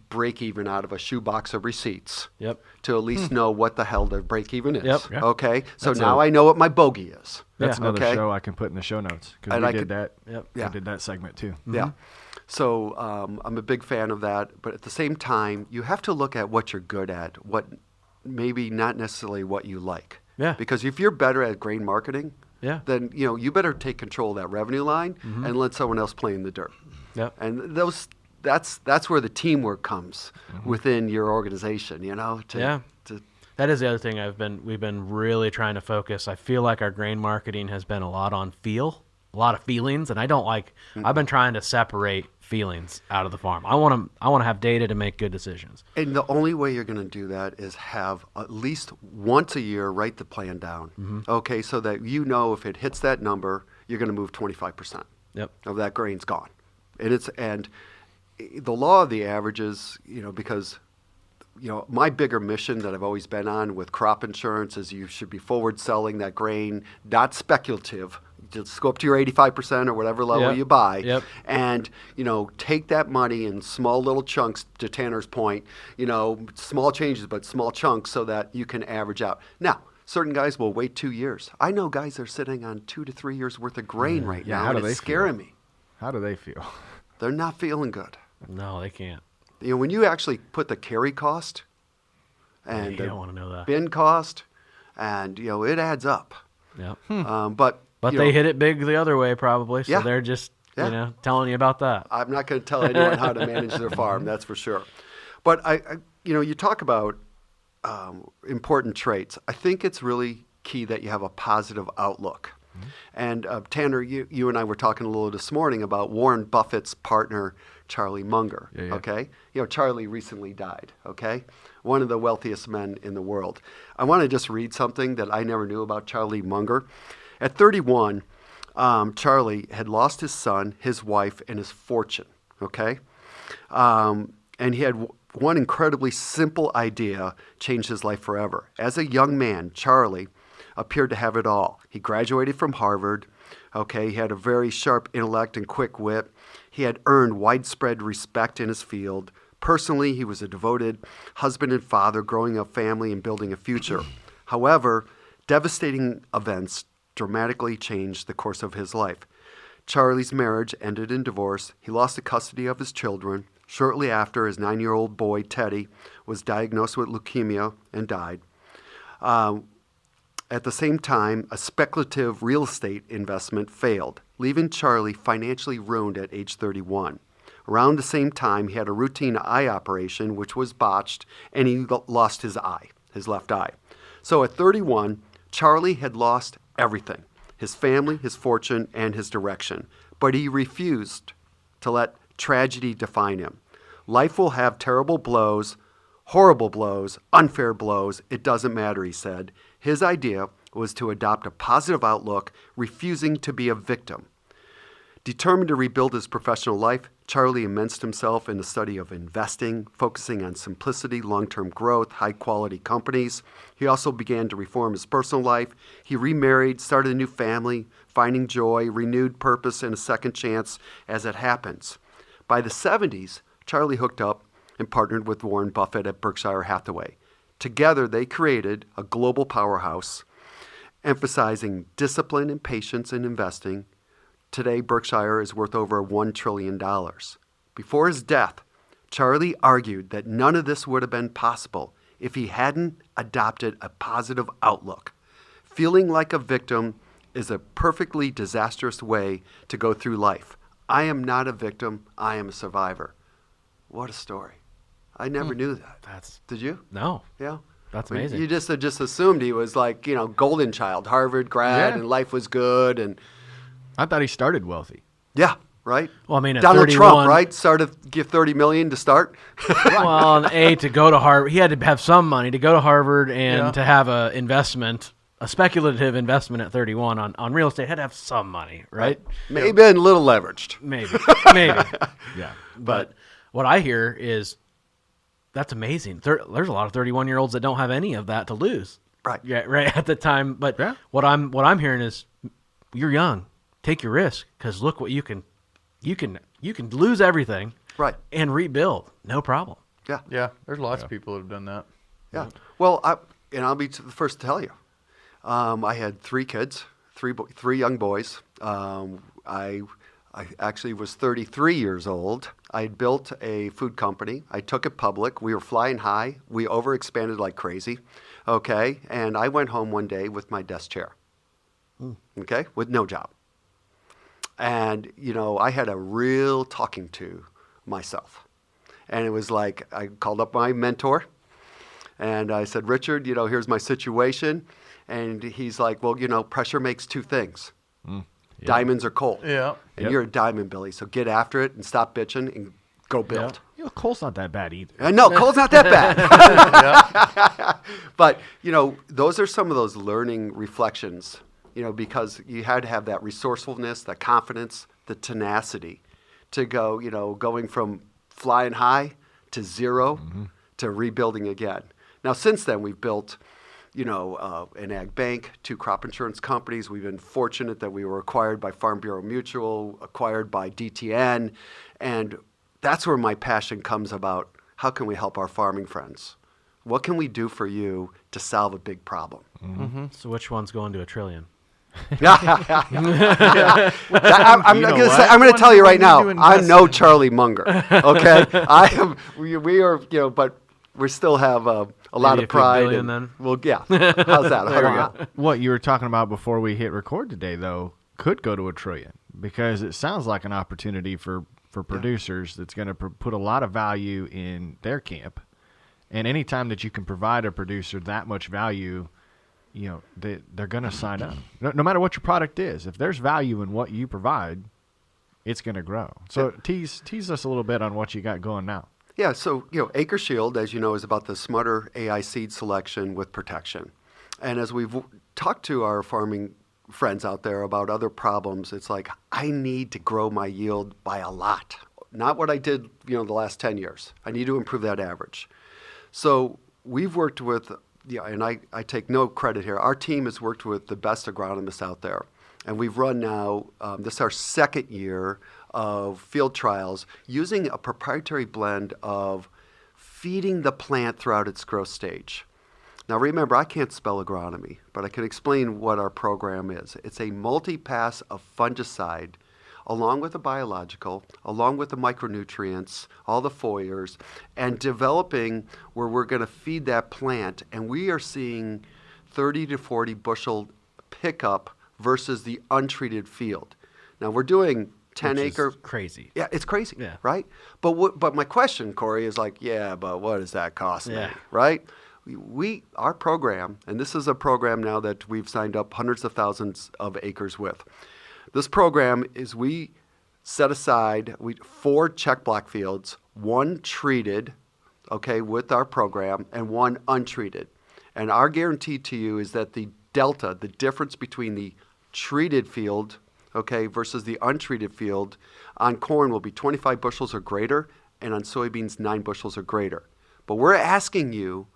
break even out of a shoebox of receipts. Yep. To at least know what the hell their break even is. Yep. Yeah. Okay, so That's now I know what my bogey is. That's Yeah. another Okay. show I can put in the show notes because And we I did could- that. Yep. I Yeah. did that segment too. Yeah. So I'm a big fan of that, but at the same time, you have to look at what you're good at, what maybe not necessarily what you like. Yeah. Because if you're better at grain marketing, Yeah. then you better take control of that revenue line and let someone else play in the dirt. Yep. And that's where the teamwork comes within your organization. Yeah. To That is the other thing we've been really trying to focus. I feel like our grain marketing has been a lot on a lot of feelings, and I don't like. I've been trying to separate feelings out of the farm. I want to have data to make good decisions. And the only way you're going to do that is have at least once a year write the plan down. Okay, so that if it hits that number, you're going to move 25% Yep. of that grain's gone. And the law of the averages, because my bigger mission that I've always been on with crop insurance is you should be forward selling that grain, not speculative. Just go up to your 85% or whatever level Yep. you buy, Yep. and take that money in small little chunks. To Tanner's point, small changes but small chunks so that you can average out. Now, certain guys will wait 2 years. I know guys that are sitting on 2 to 3 years worth of grain right Yeah, now, how and do it's they scaring feel? me. How do they feel? They're not feeling good. No, they can't. When you actually put the carry cost and You don't want to know that. bin cost, and it adds up. Yep. But They hit it big the other way probably, so Yeah. they're just Yeah. telling you about that. I'm not going to tell anyone how to manage their farm, that's for sure. But you talk about important traits. I think it's really key that you have a positive outlook. And Tanner, you and I were talking a little this morning about Warren Buffett's partner, Charlie Munger. Yeah. Okay, Charlie recently died. Okay, one of the wealthiest men in the world. I want to just read something that I never knew about Charlie Munger. At 31, Charlie had lost his son, his wife, and his fortune. Okay, and he had one incredibly simple idea changed his life forever. As a young man, Charlie appeared to have it all. He graduated from Harvard. Okay, he had a very sharp intellect and quick wit. He had earned widespread respect in his field. Personally, he was a devoted husband and father, growing a family and building a future. However, devastating events dramatically changed the course of his life. Charlie's marriage ended in divorce. He lost the custody of his children. Shortly after, his 9-year-old boy, Teddy, was diagnosed with leukemia and died. At the same time, a speculative real estate investment failed, leaving Charlie financially ruined at age 31. Around the same time, he had a routine eye operation, which was botched, and he lost his left eye. So at 31, Charlie had lost everything, his family, his fortune, and his direction. But he refused to let tragedy define him. Life will have terrible blows, horrible blows, unfair blows. It doesn't matter, he said. His idea was to adopt a positive outlook, refusing to be a victim. Determined to rebuild his professional life, Charlie immersed himself in the study of investing, focusing on simplicity, long-term growth, high-quality companies. He also began to reform his personal life. He remarried, started a new family, finding joy, renewed purpose, and a second chance as it happens. By the 70s, Charlie hooked up and partnered with Warren Buffett at Berkshire Hathaway. Together, they created a global powerhouse, emphasizing discipline and patience in investing. Today, Berkshire is worth over $1 trillion. Before his death, Charlie argued that none of this would have been possible if he hadn't adopted a positive outlook. Feeling like a victim is a perfectly disastrous way to go through life. I am not a victim. I am a survivor. What a story. I never knew that. Did you? No. Yeah. That's amazing. You just assumed he was like, golden child, Harvard grad, and life was good. And I thought he started wealthy. yeah, right? Well, I mean, at Donald 31, Trump, right? Give $30 million to start. Well, and to go to Harvard, he had to have some money to go to Harvard and to have a speculative investment at 31 on real estate. Had to have some money, right? Maybe been a little leveraged. Maybe. Yeah. But what I hear is that's amazing. There's a lot of 31-year-olds that don't have any of that to lose. Right. Yeah, right at the time. But what I'm hearing is you're young. Take your risk, because look what you can lose everything, right, and rebuild, no problem. Yeah. Yeah. There's lots of people that have done that. Yeah. Well, I'll be the first to tell you. I had 3 kids, three young boys. I actually was 33 years old. I had built a food company. I took it public. We were flying high. We overexpanded like crazy. Okay. And I went home one day with my desk chair. Okay. With no job. And, I had a real talking to myself. And it was like, I called up my mentor and I said, Richard, here's my situation. And he's like, well, pressure makes 2 things. Diamonds or coal. Yeah. And you're a diamond, Billy. So get after it and stop bitching and go build. Coal's not that bad either. No, coal's not that bad. But, those are some of those learning reflections, because you had to have that resourcefulness, that confidence, the tenacity to go, going from flying high to 0 to rebuilding again. Now, since then, we've built an ag bank, 2 crop insurance companies. We've been fortunate that we were acquired by Farm Bureau Mutual, acquired by DTN. And that's where my passion comes about. How can we help our farming friends? What can we do for you to solve a big problem? So which one's going to $1 trillion? I'm going to tell you right now, I'm no Charlie Munger. Okay, I am. We are, but we still have a lot of pride. Billion, then. Well, yeah. How's that? What you were talking about before we hit record today, though, could go to $1 trillion, because it sounds like an opportunity for producers that's going to put a lot of value in their camp. And anytime that you can provide a producer that much value, they're going to sign up. No matter what your product is, if there's value in what you provide, it's going to grow. So tease us a little bit on what you got going now. Yeah, so Acre Shield, as you know, is about the smarter AI seed selection with protection. And as we've talked to our farming friends out there about other problems, it's like, I need to grow my yield by a lot. Not what I did, the last 10 years. I need to improve that average. So we've worked with, and I take no credit here, our team has worked with the best agronomists out there. And we've run now, this is our 2nd year of field trials using a proprietary blend of feeding the plant throughout its growth stage. Now remember, I can't spell agronomy, but I can explain what our program is. It's a multi-pass of fungicide along with the biological, along with the micronutrients, all the foliars, and developing where we're going to feed that plant. And we are seeing 30 to 40 bushel pickup versus the untreated field. Now we're doing 10 acre. Crazy. Yeah, it's crazy, yeah. Right? But my question, Corey, is like, but what does that cost me, right? Our program, and this is a program now that we've signed up hundreds of thousands of acres with. This program is we set aside 4 check block fields, 1 treated, with our program, and 1 untreated. And our guarantee to you is that the delta, the difference between the treated field, versus the untreated field, on corn will be 25 bushels or greater, and on soybeans 9 bushels or greater. But we're asking you,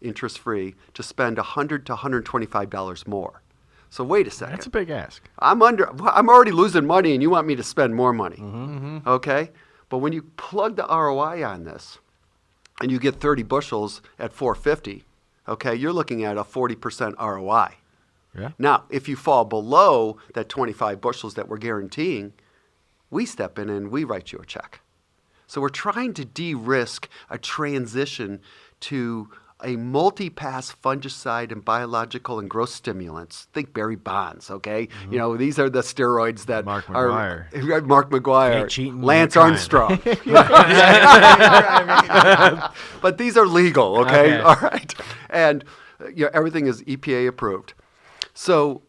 interest-free, to spend $100 to $125 more. So wait a second. That's a big ask. I'm already losing money, and you want me to spend more money, okay? But when you plug the ROI on this, and you get 30 bushels at $4.50, okay, you're looking at a 40% ROI. Yeah. Now, if you fall below that 25 bushels that we're guaranteeing, we step in and we write you a check. So we're trying to de-risk a transition to a multi-pass fungicide and biological and growth stimulants. Think Barry Bonds, okay? Mm-hmm. You know, these are the steroids that Mark are McGuire. Mark McGuire, Ain't cheating, Lance you're trying. Armstrong. But these are legal, okay? Okay. All right. And everything is EPA approved. So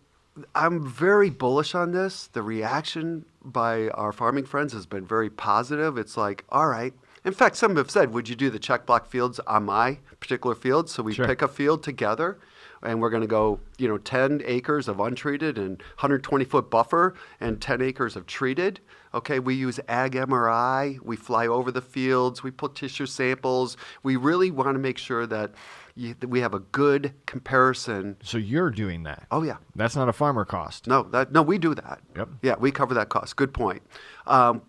I'm very bullish on this. The reaction by our farming friends has been very positive. It's like, all right. In fact, some have said, would you do the check block fields on my particular field? So we Sure. pick a field together, and we're going to go, 10 acres of untreated and 120-foot buffer and 10 acres of treated. Okay, we use ag MRI. We fly over the fields. We pull tissue samples. We really want to make sure that we have a good comparison. So you're doing that. Oh, yeah. That's not a farmer cost. No, we do that. Yep. Yeah, we cover that cost. Good point.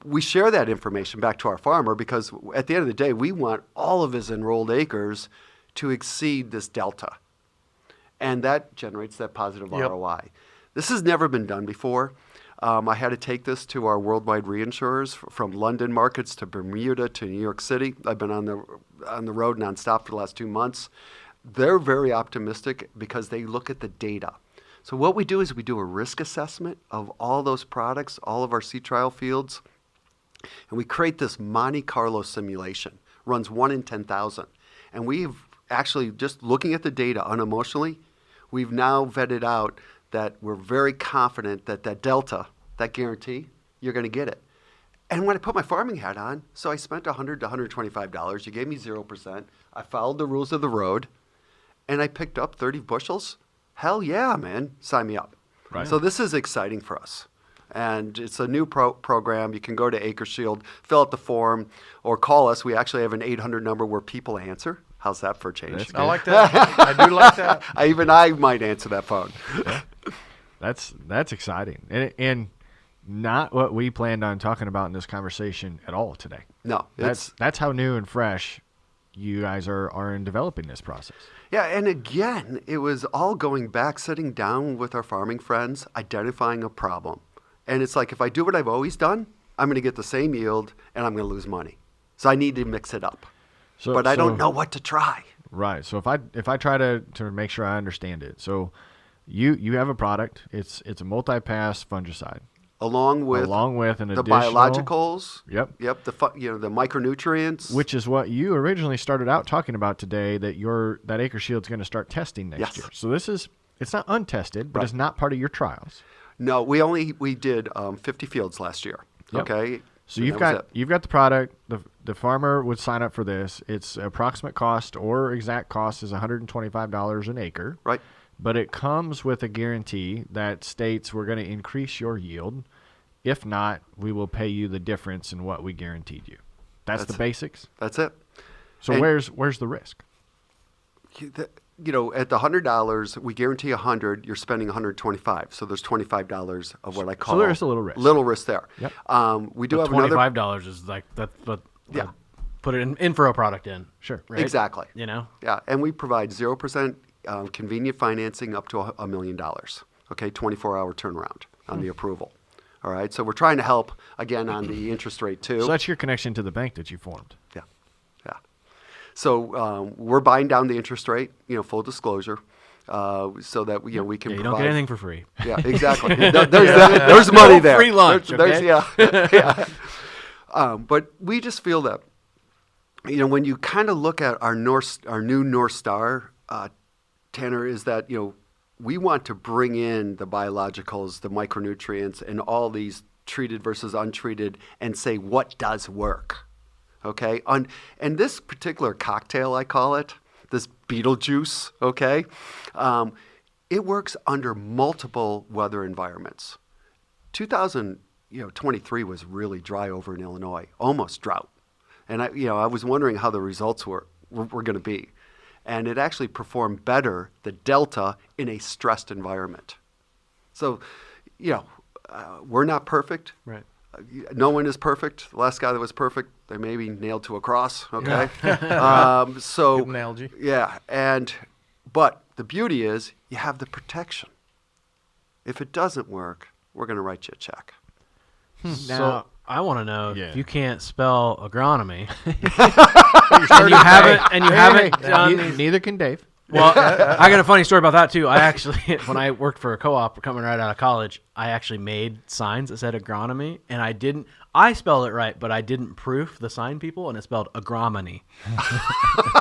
We share that information back to our farmer because at the end of the day, we want all of his enrolled acres to exceed this delta. And that generates that positive Yep. ROI. This has never been done before. I had to take this to our worldwide reinsurers from London markets to Bermuda to New York City. I've been on the road nonstop for the last 2 months. They're very optimistic because they look at the data. So what we do is we do a risk assessment of all those products, all of our seed trial fields, and we create this Monte Carlo simulation. Runs 1 in 10,000. And we've actually, just looking at the data unemotionally, we've now vetted out that we're very confident that that delta, that guarantee, you're going to get it. And when I put my farming hat on, so I spent $100 to $125. You gave me 0%. I followed the rules of the road, and I picked up 30 bushels. Hell yeah, man. Sign me up. Right. So this is exciting for us. And it's a new program. You can go to Acre Shield, fill out the form, or call us. We actually have an 800 number where people answer. How's that for a change? That's I like that. I do like that. I might answer that phone. That's exciting. And not what we planned on talking about in this conversation at all today. No, That's how new and fresh you guys are in developing this process. Yeah, and again, it was all going back, sitting down with our farming friends, identifying a problem. And it's like, if I do what I've always done, I'm going to get the same yield, and I'm going to lose money. So I need to mix it up. But I don't know what to try. Right. So if I try to make sure I understand it. So you have a product. It's a multi-pass fungicide. Along with an the additional biologicals. Yep. The micronutrients. Which is what you originally started out talking about today, that Acre Shield's going to start testing next year. So it's not untested, but Right. it's not part of your trials. No, we did 50 fields last year. Yep. Okay. So you've got the product. The farmer would sign up for this. Its approximate cost or exact cost is $125 an acre. Right. But it comes with a guarantee that states we're going to increase your yield. If not, we will pay you the difference in what we guaranteed you. That's the basics. That's it. So And- where's the risk? At the $100, we guarantee 100. You're spending 125, so there's $25 of what I call. So there's a little risk. Little risk there. Yep. We do But have another. $25 is like that's what. Yeah. Put it in for a product in. Sure. Right? Exactly. You know. Yeah, and we provide 0% convenient financing up to $1 million. Okay, 24-hour turnaround on the approval. All right, so we're trying to help again on the interest rate too. So that's your connection to the bank that you formed. Yeah. So we're buying down the interest rate. Full disclosure, so that we can. Yeah, you provide, don't get anything for free. Yeah, exactly. There's money there. Free lunch. There's, Okay? yeah. But we just feel that, when you kind of look at our new North Star, Tanner, is that we want to bring in the biologicals, the micronutrients, and all these treated versus untreated, and say what does work. Okay, and this particular cocktail, I call it, this Beetlejuice, okay, it works under multiple weather environments. 2023 was really dry over in Illinois, almost drought. And I was wondering how the results were going to be. And it actually performed better, the Delta, in a stressed environment. So, we're not perfect. Right. No one is perfect. The last guy that was perfect, they may be nailed to a cross. Okay. So Good analogy. yeah, but the beauty is you have the protection. If it doesn't work, we're going to write you a check. So I want to know Yeah. if you can't spell agronomy And you haven't done. neither can Dave. Well, I got a funny story about that too. I actually, when I worked for a co-op coming right out of college, I actually made signs that said agronomy, and I spelled it right, but I didn't proof the sign people, and it spelled agromony.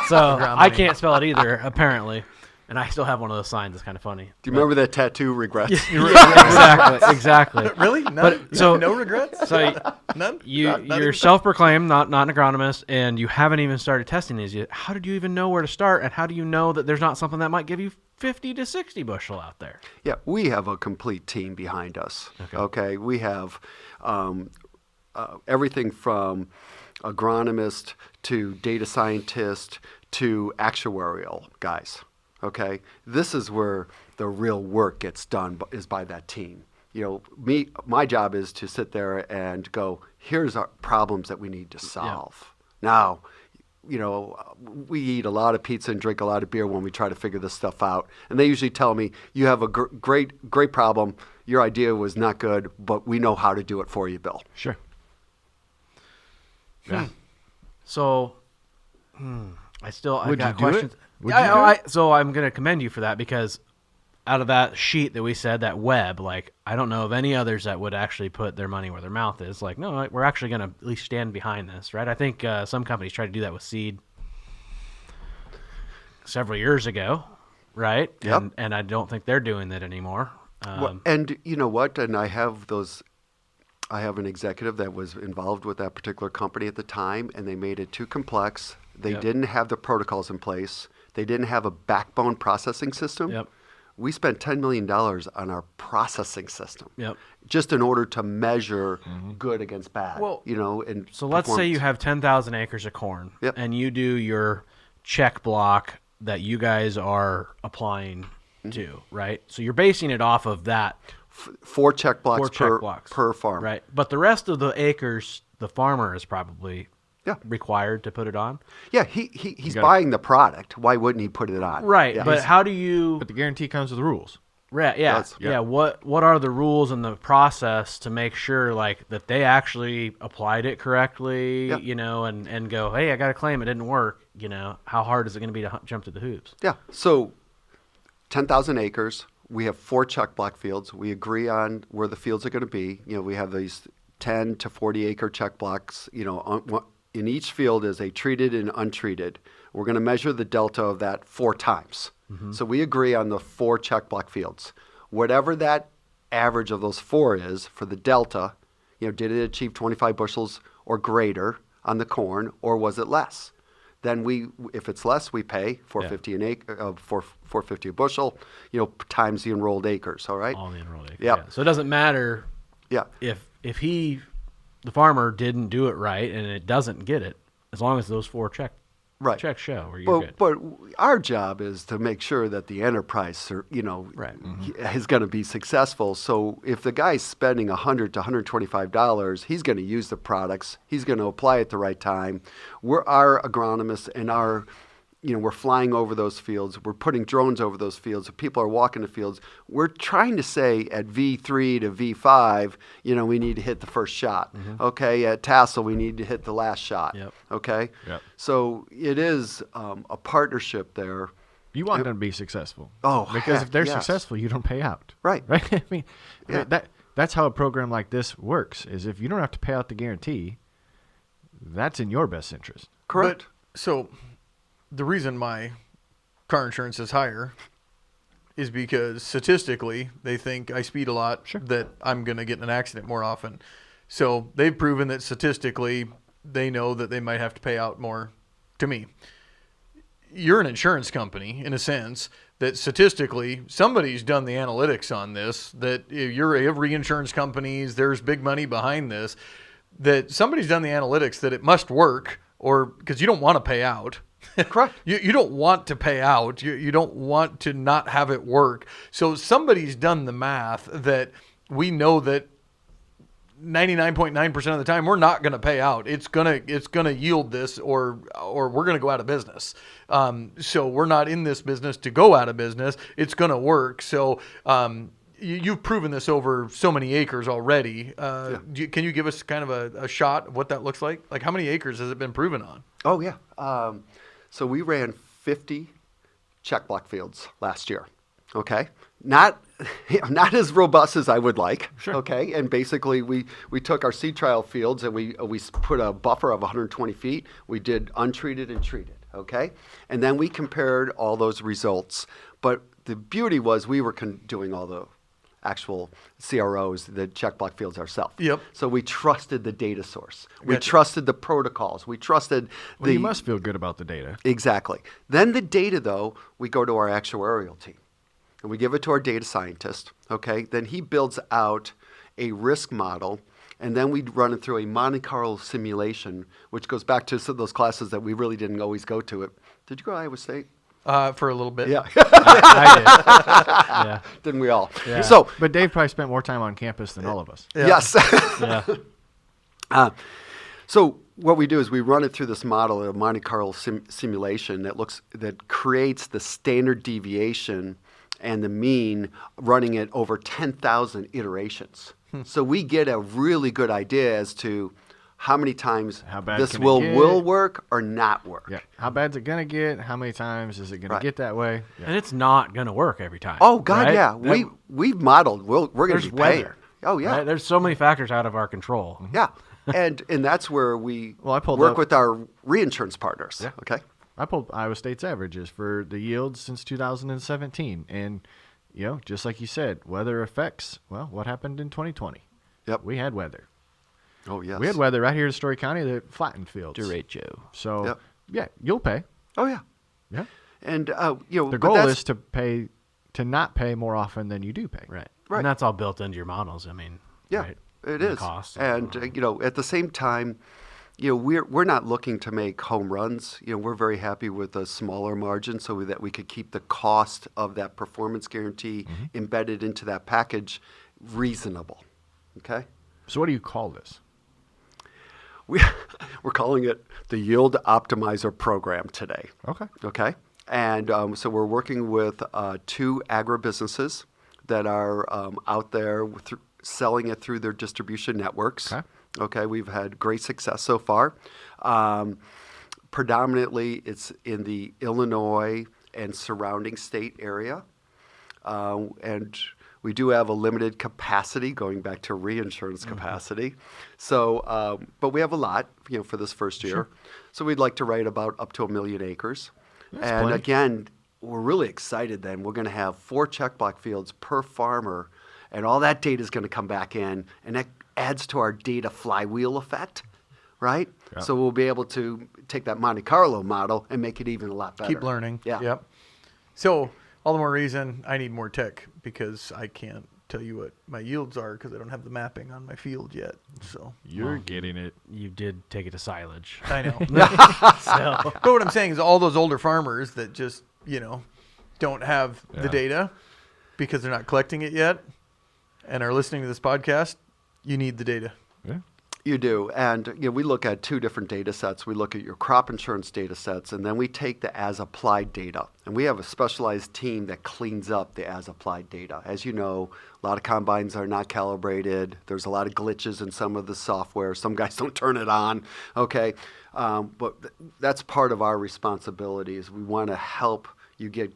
So I can't spell it either, apparently. And I still have one of those signs. It's kind of funny. Do you remember that tattoo, regrets? Exactly. Really? No regrets? So None? you're self-proclaimed, not an agronomist, and you haven't even started testing these yet. How did you even know where to start, and how do you know that there's not something that might give you 50 to 60 bushel out there? Yeah, we have a complete team behind us. Okay, we have everything from agronomist to data scientist to actuarial guys. Okay, this is where the real work gets done, is by that team. My job is to sit there and go, here's our problems that we need to solve. Now, we eat a lot of pizza and drink a lot of beer when we try to figure this stuff out. And they usually tell me, you have a great problem. Your idea was not good, but we know how to do it for you, Bill. Sure. Yeah. So, I Would got you do it? questions. Would you do it? So I'm going to commend you for that, because out of that sheet that we said, that web, like, I don't know of any others that would actually put their money where their mouth is. Like, no, we're actually going to at least stand behind this, right? I think some companies tried to do that with seed several years ago, right? Yep. And I don't think they're doing that anymore. And you know what? And I have an executive that was involved with that particular company at the time, and they made it too complex. They didn't have the protocols in place. They didn't have a backbone processing system. Yep. We spent $10 million on our processing system. Yep. Just in order to measure good against bad. Well, and So let's say performance. you have 10,000 acres of corn, Yep. and you do your check block that you guys are applying to, right? So you're basing it off of that, 4 check blocks, 4 check blocks per farm. right? But the rest of the acres, the farmer is probably Yeah. required to put it on, Yeah, he's buying the product. Why wouldn't he put it on? right? Yeah. But how do you? But the guarantee comes with rules. Right, yeah, That's- yeah. What are the rules and the process to make sure, like, that they actually applied it correctly, Yeah. and go, hey, I got a claim, it didn't work. How hard is it going to be to jump through the hoops? Yeah. So 10,000 acres. We have 4 check block fields. We agree on where the fields are going to be. We have these 10 to 40 acre check blocks. In each field is a treated and untreated. We're going to measure the delta of that 4 times. So we agree on the 4 check block fields. Whatever that average of those 4 is for the delta, did it achieve 25 bushels or greater on the corn, or was it less? Then if it's less, we pay $4.50 an acre, $4.50 a bushel, times the enrolled acres. All right. All the enrolled acres. Yep. Yeah. So it doesn't matter Yeah. if the farmer didn't do it right and it doesn't get it, as long as those 4 checks show where you're good. But our job is to make sure that the enterprise, Right. is going to be successful. So if the guy's spending $100 to $125, he's going to use the products. He's going to apply it at the right time. Our agronomists and we're flying over those fields. We're putting drones over those fields. People are walking the fields. We're trying to say at V3 to V5, we need to hit the first shot. Okay, at Tassel, we need to hit the last shot. Yep. Okay? Yep. So it is a partnership there. You want them to be successful. Oh, because heck, if they're yes. successful, you don't pay out. Right. Right. I mean, Yeah. that's how a program like this works. Is if you don't have to pay out the guarantee, that's in your best interest. Correct. So the reason my car insurance is higher is because statistically they think I speed a lot, that I'm going to get in an accident more often. So they've proven that statistically they know that they might have to pay out more to me. You're an insurance company in a sense that statistically somebody's done the analytics on this, that you're every insurance company's, there's big money behind this, that somebody's done the analytics that it must work, or because you don't want to pay out. Correct. You don't want to pay out. You don't want to not have it work. So somebody's done the math that we know that 99.9% of the time, we're not going to pay out. It's gonna yield this, or we're going to go out of business. So we're not in this business to go out of business. It's going to work. So you've proven this over so many acres already. Can you give us kind of a shot of what that looks like? Like, how many acres has it been proven on? Oh, yeah. So we ran 50 check block fields last year. Okay. Not as robust as I would like. Sure. Okay. And basically we took our seed trial fields and we put a buffer of 120 feet. We did untreated and treated. Okay. And then we compared all those results. But the beauty was we were doing all the actual CROs, the check block fields ourselves. Yep. So we trusted the data source. We trusted the protocols. We trusted Well, you must feel good about the data. Exactly. Then the data, though, we go to our actuarial team and we give it to our data scientist. Okay. Then he builds out a risk model, and then we run it through a Monte Carlo simulation, which goes back to some of those classes that we really didn't always go to. Did you go to Iowa State? For a little bit. Yeah. I did. Yeah. Didn't we all? Yeah. So, But Dave probably spent more time on campus than all of us. Yeah. yes. Yeah. So what we do is we run it through this model, a Monte Carlo simulation that creates the standard deviation and the mean, running it over 10,000 iterations. So we get a really good idea as to how many times How bad this can it will get? work or not work. Yeah. How bad's it going to get? How many times is it going to get that way? Yeah. And it's not going to work every time. Oh God, right? yeah. We've modeled. We're going There's to be paying. weather. Oh yeah, Right? There's so many factors out of our control. yeah. And that's where we Well, I pulled work up- with our reinsurance partners. Yeah. Okay. I pulled Iowa State's averages for the yields since 2017. And, just like you said, weather affects, what happened in 2020? Yep. We had weather. Oh yes. We had weather right here in Story County that flattened fields. Derecho. So, Yep. yeah, you'll pay. Oh yeah. Yeah. And The but goal that's- is to not pay more often than you do pay. Right. Right. And that's all built into your models. I mean, Yeah, right? it The is. cost. And at the same time, we're not looking to make home runs. We're very happy with a smaller margin so that we could keep the cost of that performance guarantee embedded into that package reasonable. Okay. So what do you call this? We're calling it the Yield Optimizer Program today. Okay. Okay. And so we're working with 2 agribusinesses that are out there selling it through their distribution networks. Okay. Okay. We've had great success so far. Predominantly, it's in the Illinois and surrounding state area. And we do have a limited capacity, going back to reinsurance capacity. So, but we have a lot, for this first year. Sure. So we'd like to write about up to 1 million acres. That's And plenty. again, we're really excited then. We're going to have 4 check block fields per farmer, and all that data is going to come back in, and that adds to our data flywheel effect, right? Yeah. So we'll be able to take that Monte Carlo model and make it even a lot better. Keep learning. Yeah. Yep. So all the more reason I need more tech, because I can't tell you what my yields are because I don't have the mapping on my field yet. So You're getting it. You did take it to silage. I know. So, But what I'm saying is all those older farmers that just, don't have Yeah. the data because they're not collecting it yet and are listening to this podcast, you need the data. Yeah. You do. And we look at 2 different data sets. We look at your crop insurance data sets, and then we take the as-applied data. And we have a specialized team that cleans up the as-applied data. As you know, a lot of combines are not calibrated. There's a lot of glitches in some of the software. Some guys don't turn it on. Okay. But that's part of our responsibility, is we want to help you get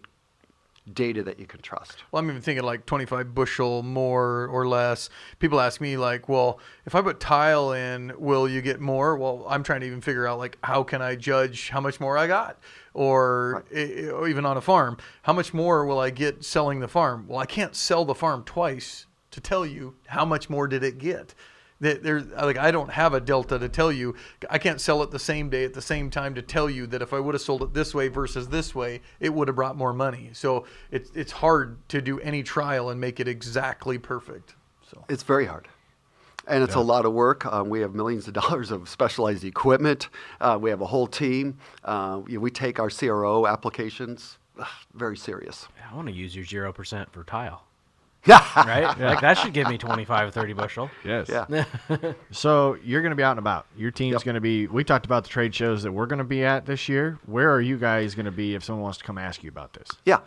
data that you can trust. Well, I'm even thinking like 25 bushel more or less. People ask me like, well, if I put tile in, will you get more? Well, I'm trying to even figure out like, how can I judge how much more I got? Or or even on a farm, how much more will I get selling the farm? Well, I can't sell the farm twice to tell you how much more did it get. I don't have a delta to tell you. I can't sell it the same day at the same time to tell you that if I would have sold it this way versus this way, it would have brought more money. So it's hard to do any trial and make it exactly perfect. So It's very hard. And it's a lot of work. We have millions of dollars of specialized equipment. We have a whole team. We take our CRO applications very serious. I want to use your 0% for tile. right? Like that should give me 25 or 30 bushel. Yes. Yeah. So you're going to be out and about. Your team's going to be. We talked about the trade shows that we're going to be at this year. Where are you guys going to be if someone wants to come ask you about this? Yeah.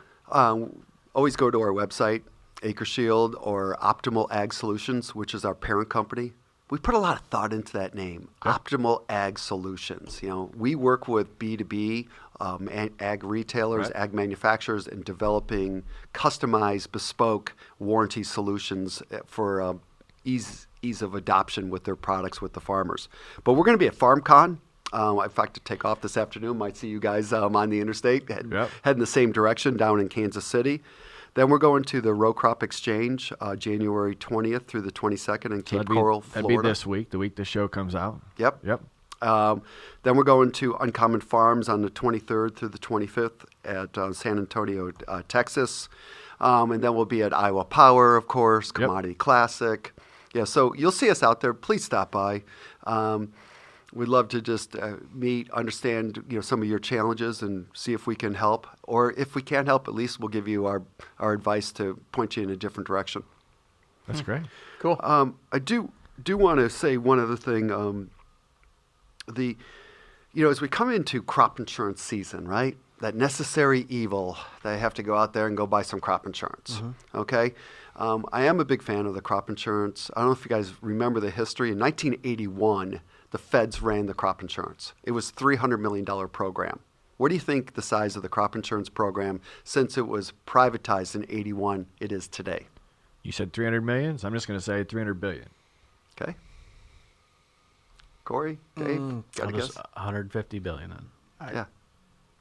Always go to our website, Acre Shield or Optimal Ag Solutions, which is our parent company. We put a lot of thought into that name, Optimal Ag Solutions. You know, we work with B2B, ag retailers, ag manufacturers, in developing customized, bespoke warranty solutions for ease of adoption with their products with the farmers. But we're going to be at FarmCon. In fact, to take off this afternoon, might see you guys on the interstate heading the same direction down in Kansas City. Then we're going to the Row Crop Exchange, January 20th through the 22nd in Cape Coral, Florida. That'd be this week, the week the show comes out. Yep. Yep. Then we're going to Uncommon Farms on the 23rd through the 25th at San Antonio, Texas. And then we'll be at Iowa Power, of course, Commodity Classic. Yeah, so you'll see us out there. Please stop by. We'd love to just meet, understand, some of your challenges and see if we can help. Or if we can't help, at least we'll give you our advice to point you in a different direction. That's great. Cool. I do want to say one other thing. As we come into crop insurance season, right? That necessary evil, they have to go out there and go buy some crop insurance. Mm-hmm. Okay? I am a big fan of the crop insurance. I don't know if you guys remember the history. In 1981, the feds ran the crop insurance. It was a $300 million program. What do you think the size of the crop insurance program, since it was privatized in 81, it is today? You said 300 million, so I'm just going to say 300 billion. Okay. Corey, Dave, got a guess? 150 billion then. Yeah.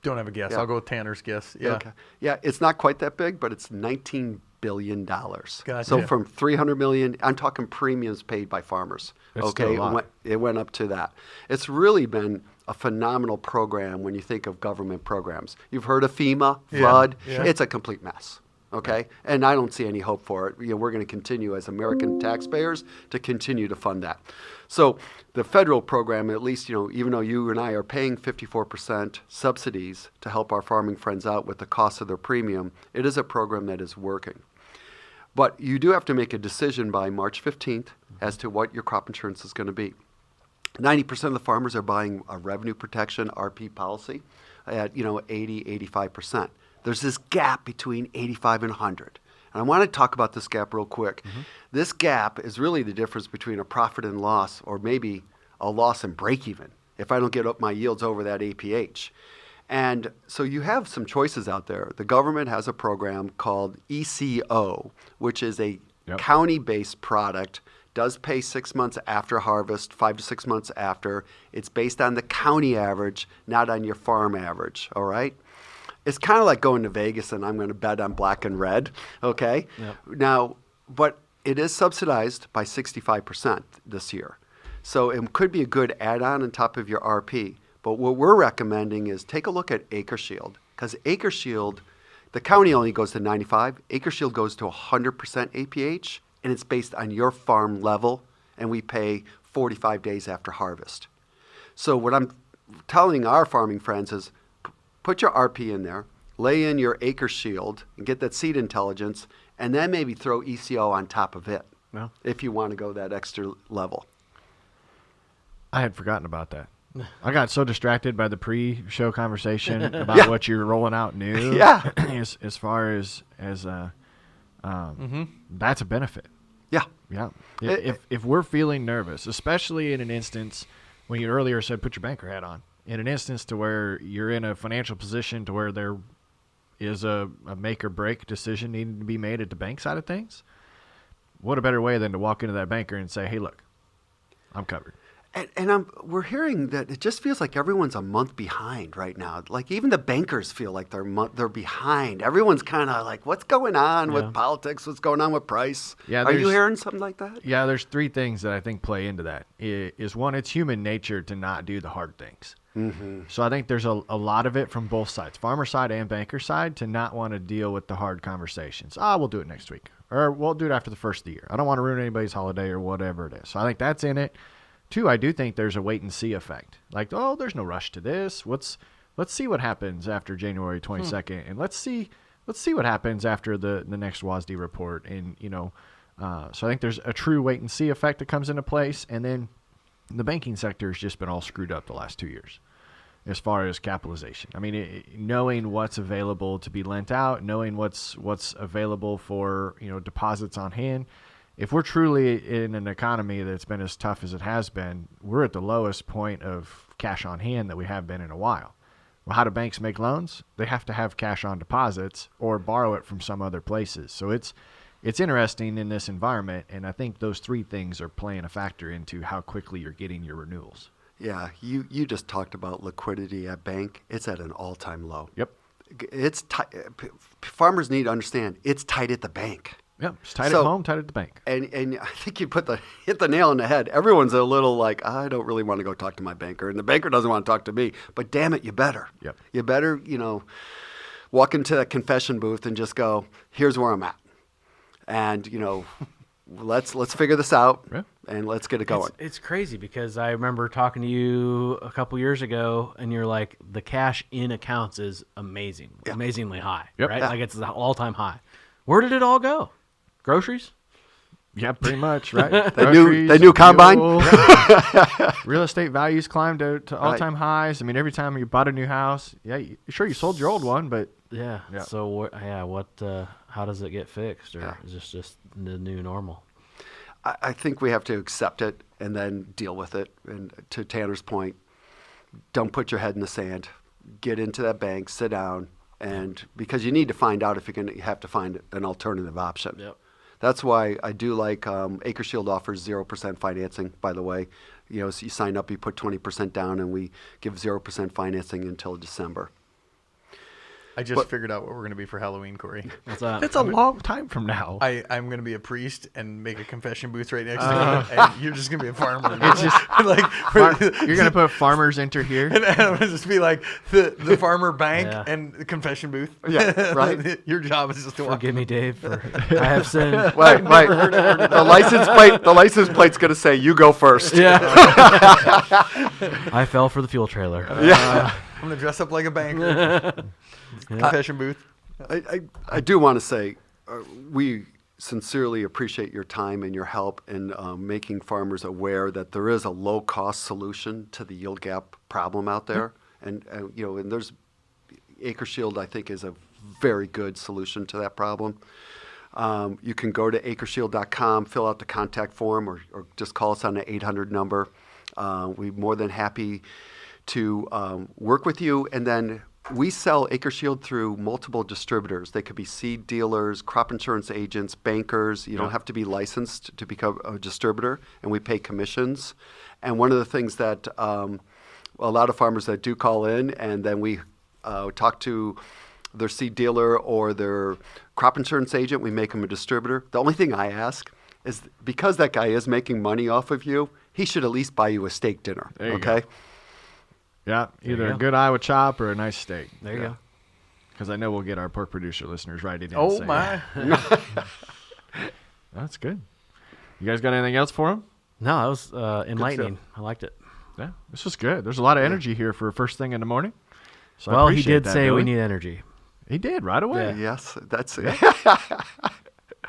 Don't have a guess. Yeah. I'll go with Tanner's guess. Yeah. Okay. Yeah, it's not quite that big, but it's $19 billion. Gotcha. So from 300 million, I'm talking premiums paid by farmers. That's still a lot. It went up to that. It's really been a phenomenal program when you think of government programs. You've heard of FEMA, flood. Yeah. It's a complete mess. Okay, and I don't see any hope for it. We're going to continue as American taxpayers to continue to fund that. So the federal program, at least, even though you and I are paying 54% subsidies to help our farming friends out with the cost of their premium, it is a program that is working. But you do have to make a decision by March 15th as to what your crop insurance is going to be. 90% of the farmers are buying a revenue protection RP policy at 80, 85%. There's this gap between 85 and 100. And I want to talk about this gap real quick. Mm-hmm. This gap is really the difference between a profit and loss, or maybe a loss and break even, if I don't get up my yields over that APH. And so you have some choices out there. The government has a program called ECO, which is a county-based product, does pay 6 months after harvest, 5 to 6 months after. It's based on the county average, not on your farm average, all right? It's kind of like going to Vegas and I'm going to bet on black and red, okay? Yep. Now, but it is subsidized by 65% this year. So it could be a good add-on on top of your RP. But what we're recommending is take a look at Acre Shield, because Acre Shield, the county only goes to 95. Acre Shield goes to 100% APH, and it's based on your farm level, and we pay 45 days after harvest. So what I'm telling our farming friends is, put your RP in there, lay in your Acre Shield, and get that seed intelligence, and then maybe throw ECO on top of it if you want to go that extra level. I had forgotten about that. I got so distracted by the pre-show conversation about what you're rolling out new. Yeah. As far as that's a benefit. Yeah. Yeah. If we're feeling nervous, especially in an instance when you earlier said put your banker hat on, in an instance to where you're in a financial position to where there is a make or break decision needing to be made at the bank side of things, what a better way than to walk into that banker and say, hey, look, I'm covered. And we're hearing that it just feels like everyone's a month behind right now. Like even the bankers feel like they're behind. Everyone's kind of like, what's going on with politics? What's going on with price? Yeah, are you hearing something like that? Yeah, there's three things that I think play into that. Is one, it's human nature to not do the hard things. Mm-hmm. So I think there's a lot of it from both sides, farmer side and banker side, to not want to deal with the hard conversations. We'll do it next week, or we'll do it after the first of the year. I don't want to ruin anybody's holiday or whatever it is. So I think that's in it. Two, I do think there's a wait and see effect. Like, there's no rush to this. Let's see what happens after January 22nd, and let's see let's see what happens after the next WASD report. And, so I think there's a true wait and see effect that comes into place. And then the banking sector has just been all screwed up the last 2 years as far as capitalization. I mean, knowing what's available to be lent out, knowing what's available for, deposits on hand. If we're truly in an economy that's been as tough as it has been, we're at the lowest point of cash on hand that we have been in a while. Well, how do banks make loans? They have to have cash on deposits or borrow it from some other places. So it's interesting in this environment, and I think those three things are playing a factor into how quickly you're getting your renewals. Yeah, you just talked about liquidity at bank. It's at an all-time low. Yep. It's tight. Farmers need to understand it's tight at the bank. Yep, it's tight at home, tight at the bank. And I think you hit the nail on the head. Everyone's a little like, I don't really want to go talk to my banker, and the banker doesn't want to talk to me. But damn it, you better. Yep. You better, walk into that confession booth and just go, here's where I'm at. And, let's figure this out, and let's get it going. It's crazy because I remember talking to you a couple years ago, and you're like, the cash in accounts is amazing, amazingly high, right? Yeah. Like it's the all-time high. Where did it all go? Groceries? Yeah, pretty much, right? That new combine? Real estate values climbed to all-time highs. I mean, every time you bought a new house, you sold your old one, but... Yeah. So, how does it get fixed? Or is this just the new normal? I think we have to accept it and then deal with it. And to Tanner's point, don't put your head in the sand. Get into that bank, sit down, and because you need to find out if you're going to have to find an alternative option. Yep. That's why I do like Acre Shield offers 0% financing, by the way. So you sign up, you put 20% down, and we give 0% financing until December. I just figured out what we're going to be for Halloween, Corey. What's that? It's a long time from now. I'm going to be a priest and make a confession booth right next to me, and you're just going to be a farmer. It's just you're going to put farmers enter here. And I'm going to just be like the farmer bank and the confession booth. Yeah, right. Your job is just to walk. Forgive me, Dave. I have sinned. Right. The license plate's going to say, you go first. Yeah. I fell for the fuel trailer. Yeah. I'm going to dress up like a banker. Confession booth. I do want to say we sincerely appreciate your time and your help in making farmers aware that there is a low-cost solution to the yield gap problem out there. And there's Acre Shield, I think, is a very good solution to that problem. You can go to acreshield.com, fill out the contact form, or just call us on the 800 number. We're more than happy to work with you. And then we sell Acre Shield through multiple distributors. They could be seed dealers, crop insurance agents, bankers. You don't have to be licensed to become a distributor, and we pay commissions. And one of the things that a lot of farmers that do call in, and then we talk to their seed dealer or their crop insurance agent, we make them a distributor. The only thing I ask is, because that guy is making money off of you, he should at least buy you a steak dinner, okay? Yeah, either a good Iowa chop or a nice steak. There you go. Because I know we'll get our pork producer listeners writing in. Oh, my. That's good. You guys got anything else for him? No, that was enlightening. I liked it. Yeah, this was good. There's a lot of energy here for first thing in the morning. So well, he did say we need energy. He did right away. Yeah. Yes, that's it.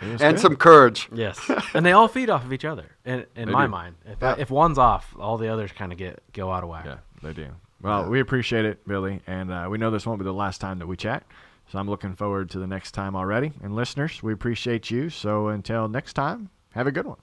And And some courage. Yes, and they all feed off of each other. In my mind, if one's off, all the others kind of go out of whack. Yeah, they do. Well, we appreciate it, Billy, and we know this won't be the last time that we chat. So I'm looking forward to the next time already. And listeners, we appreciate you. So until next time, have a good one.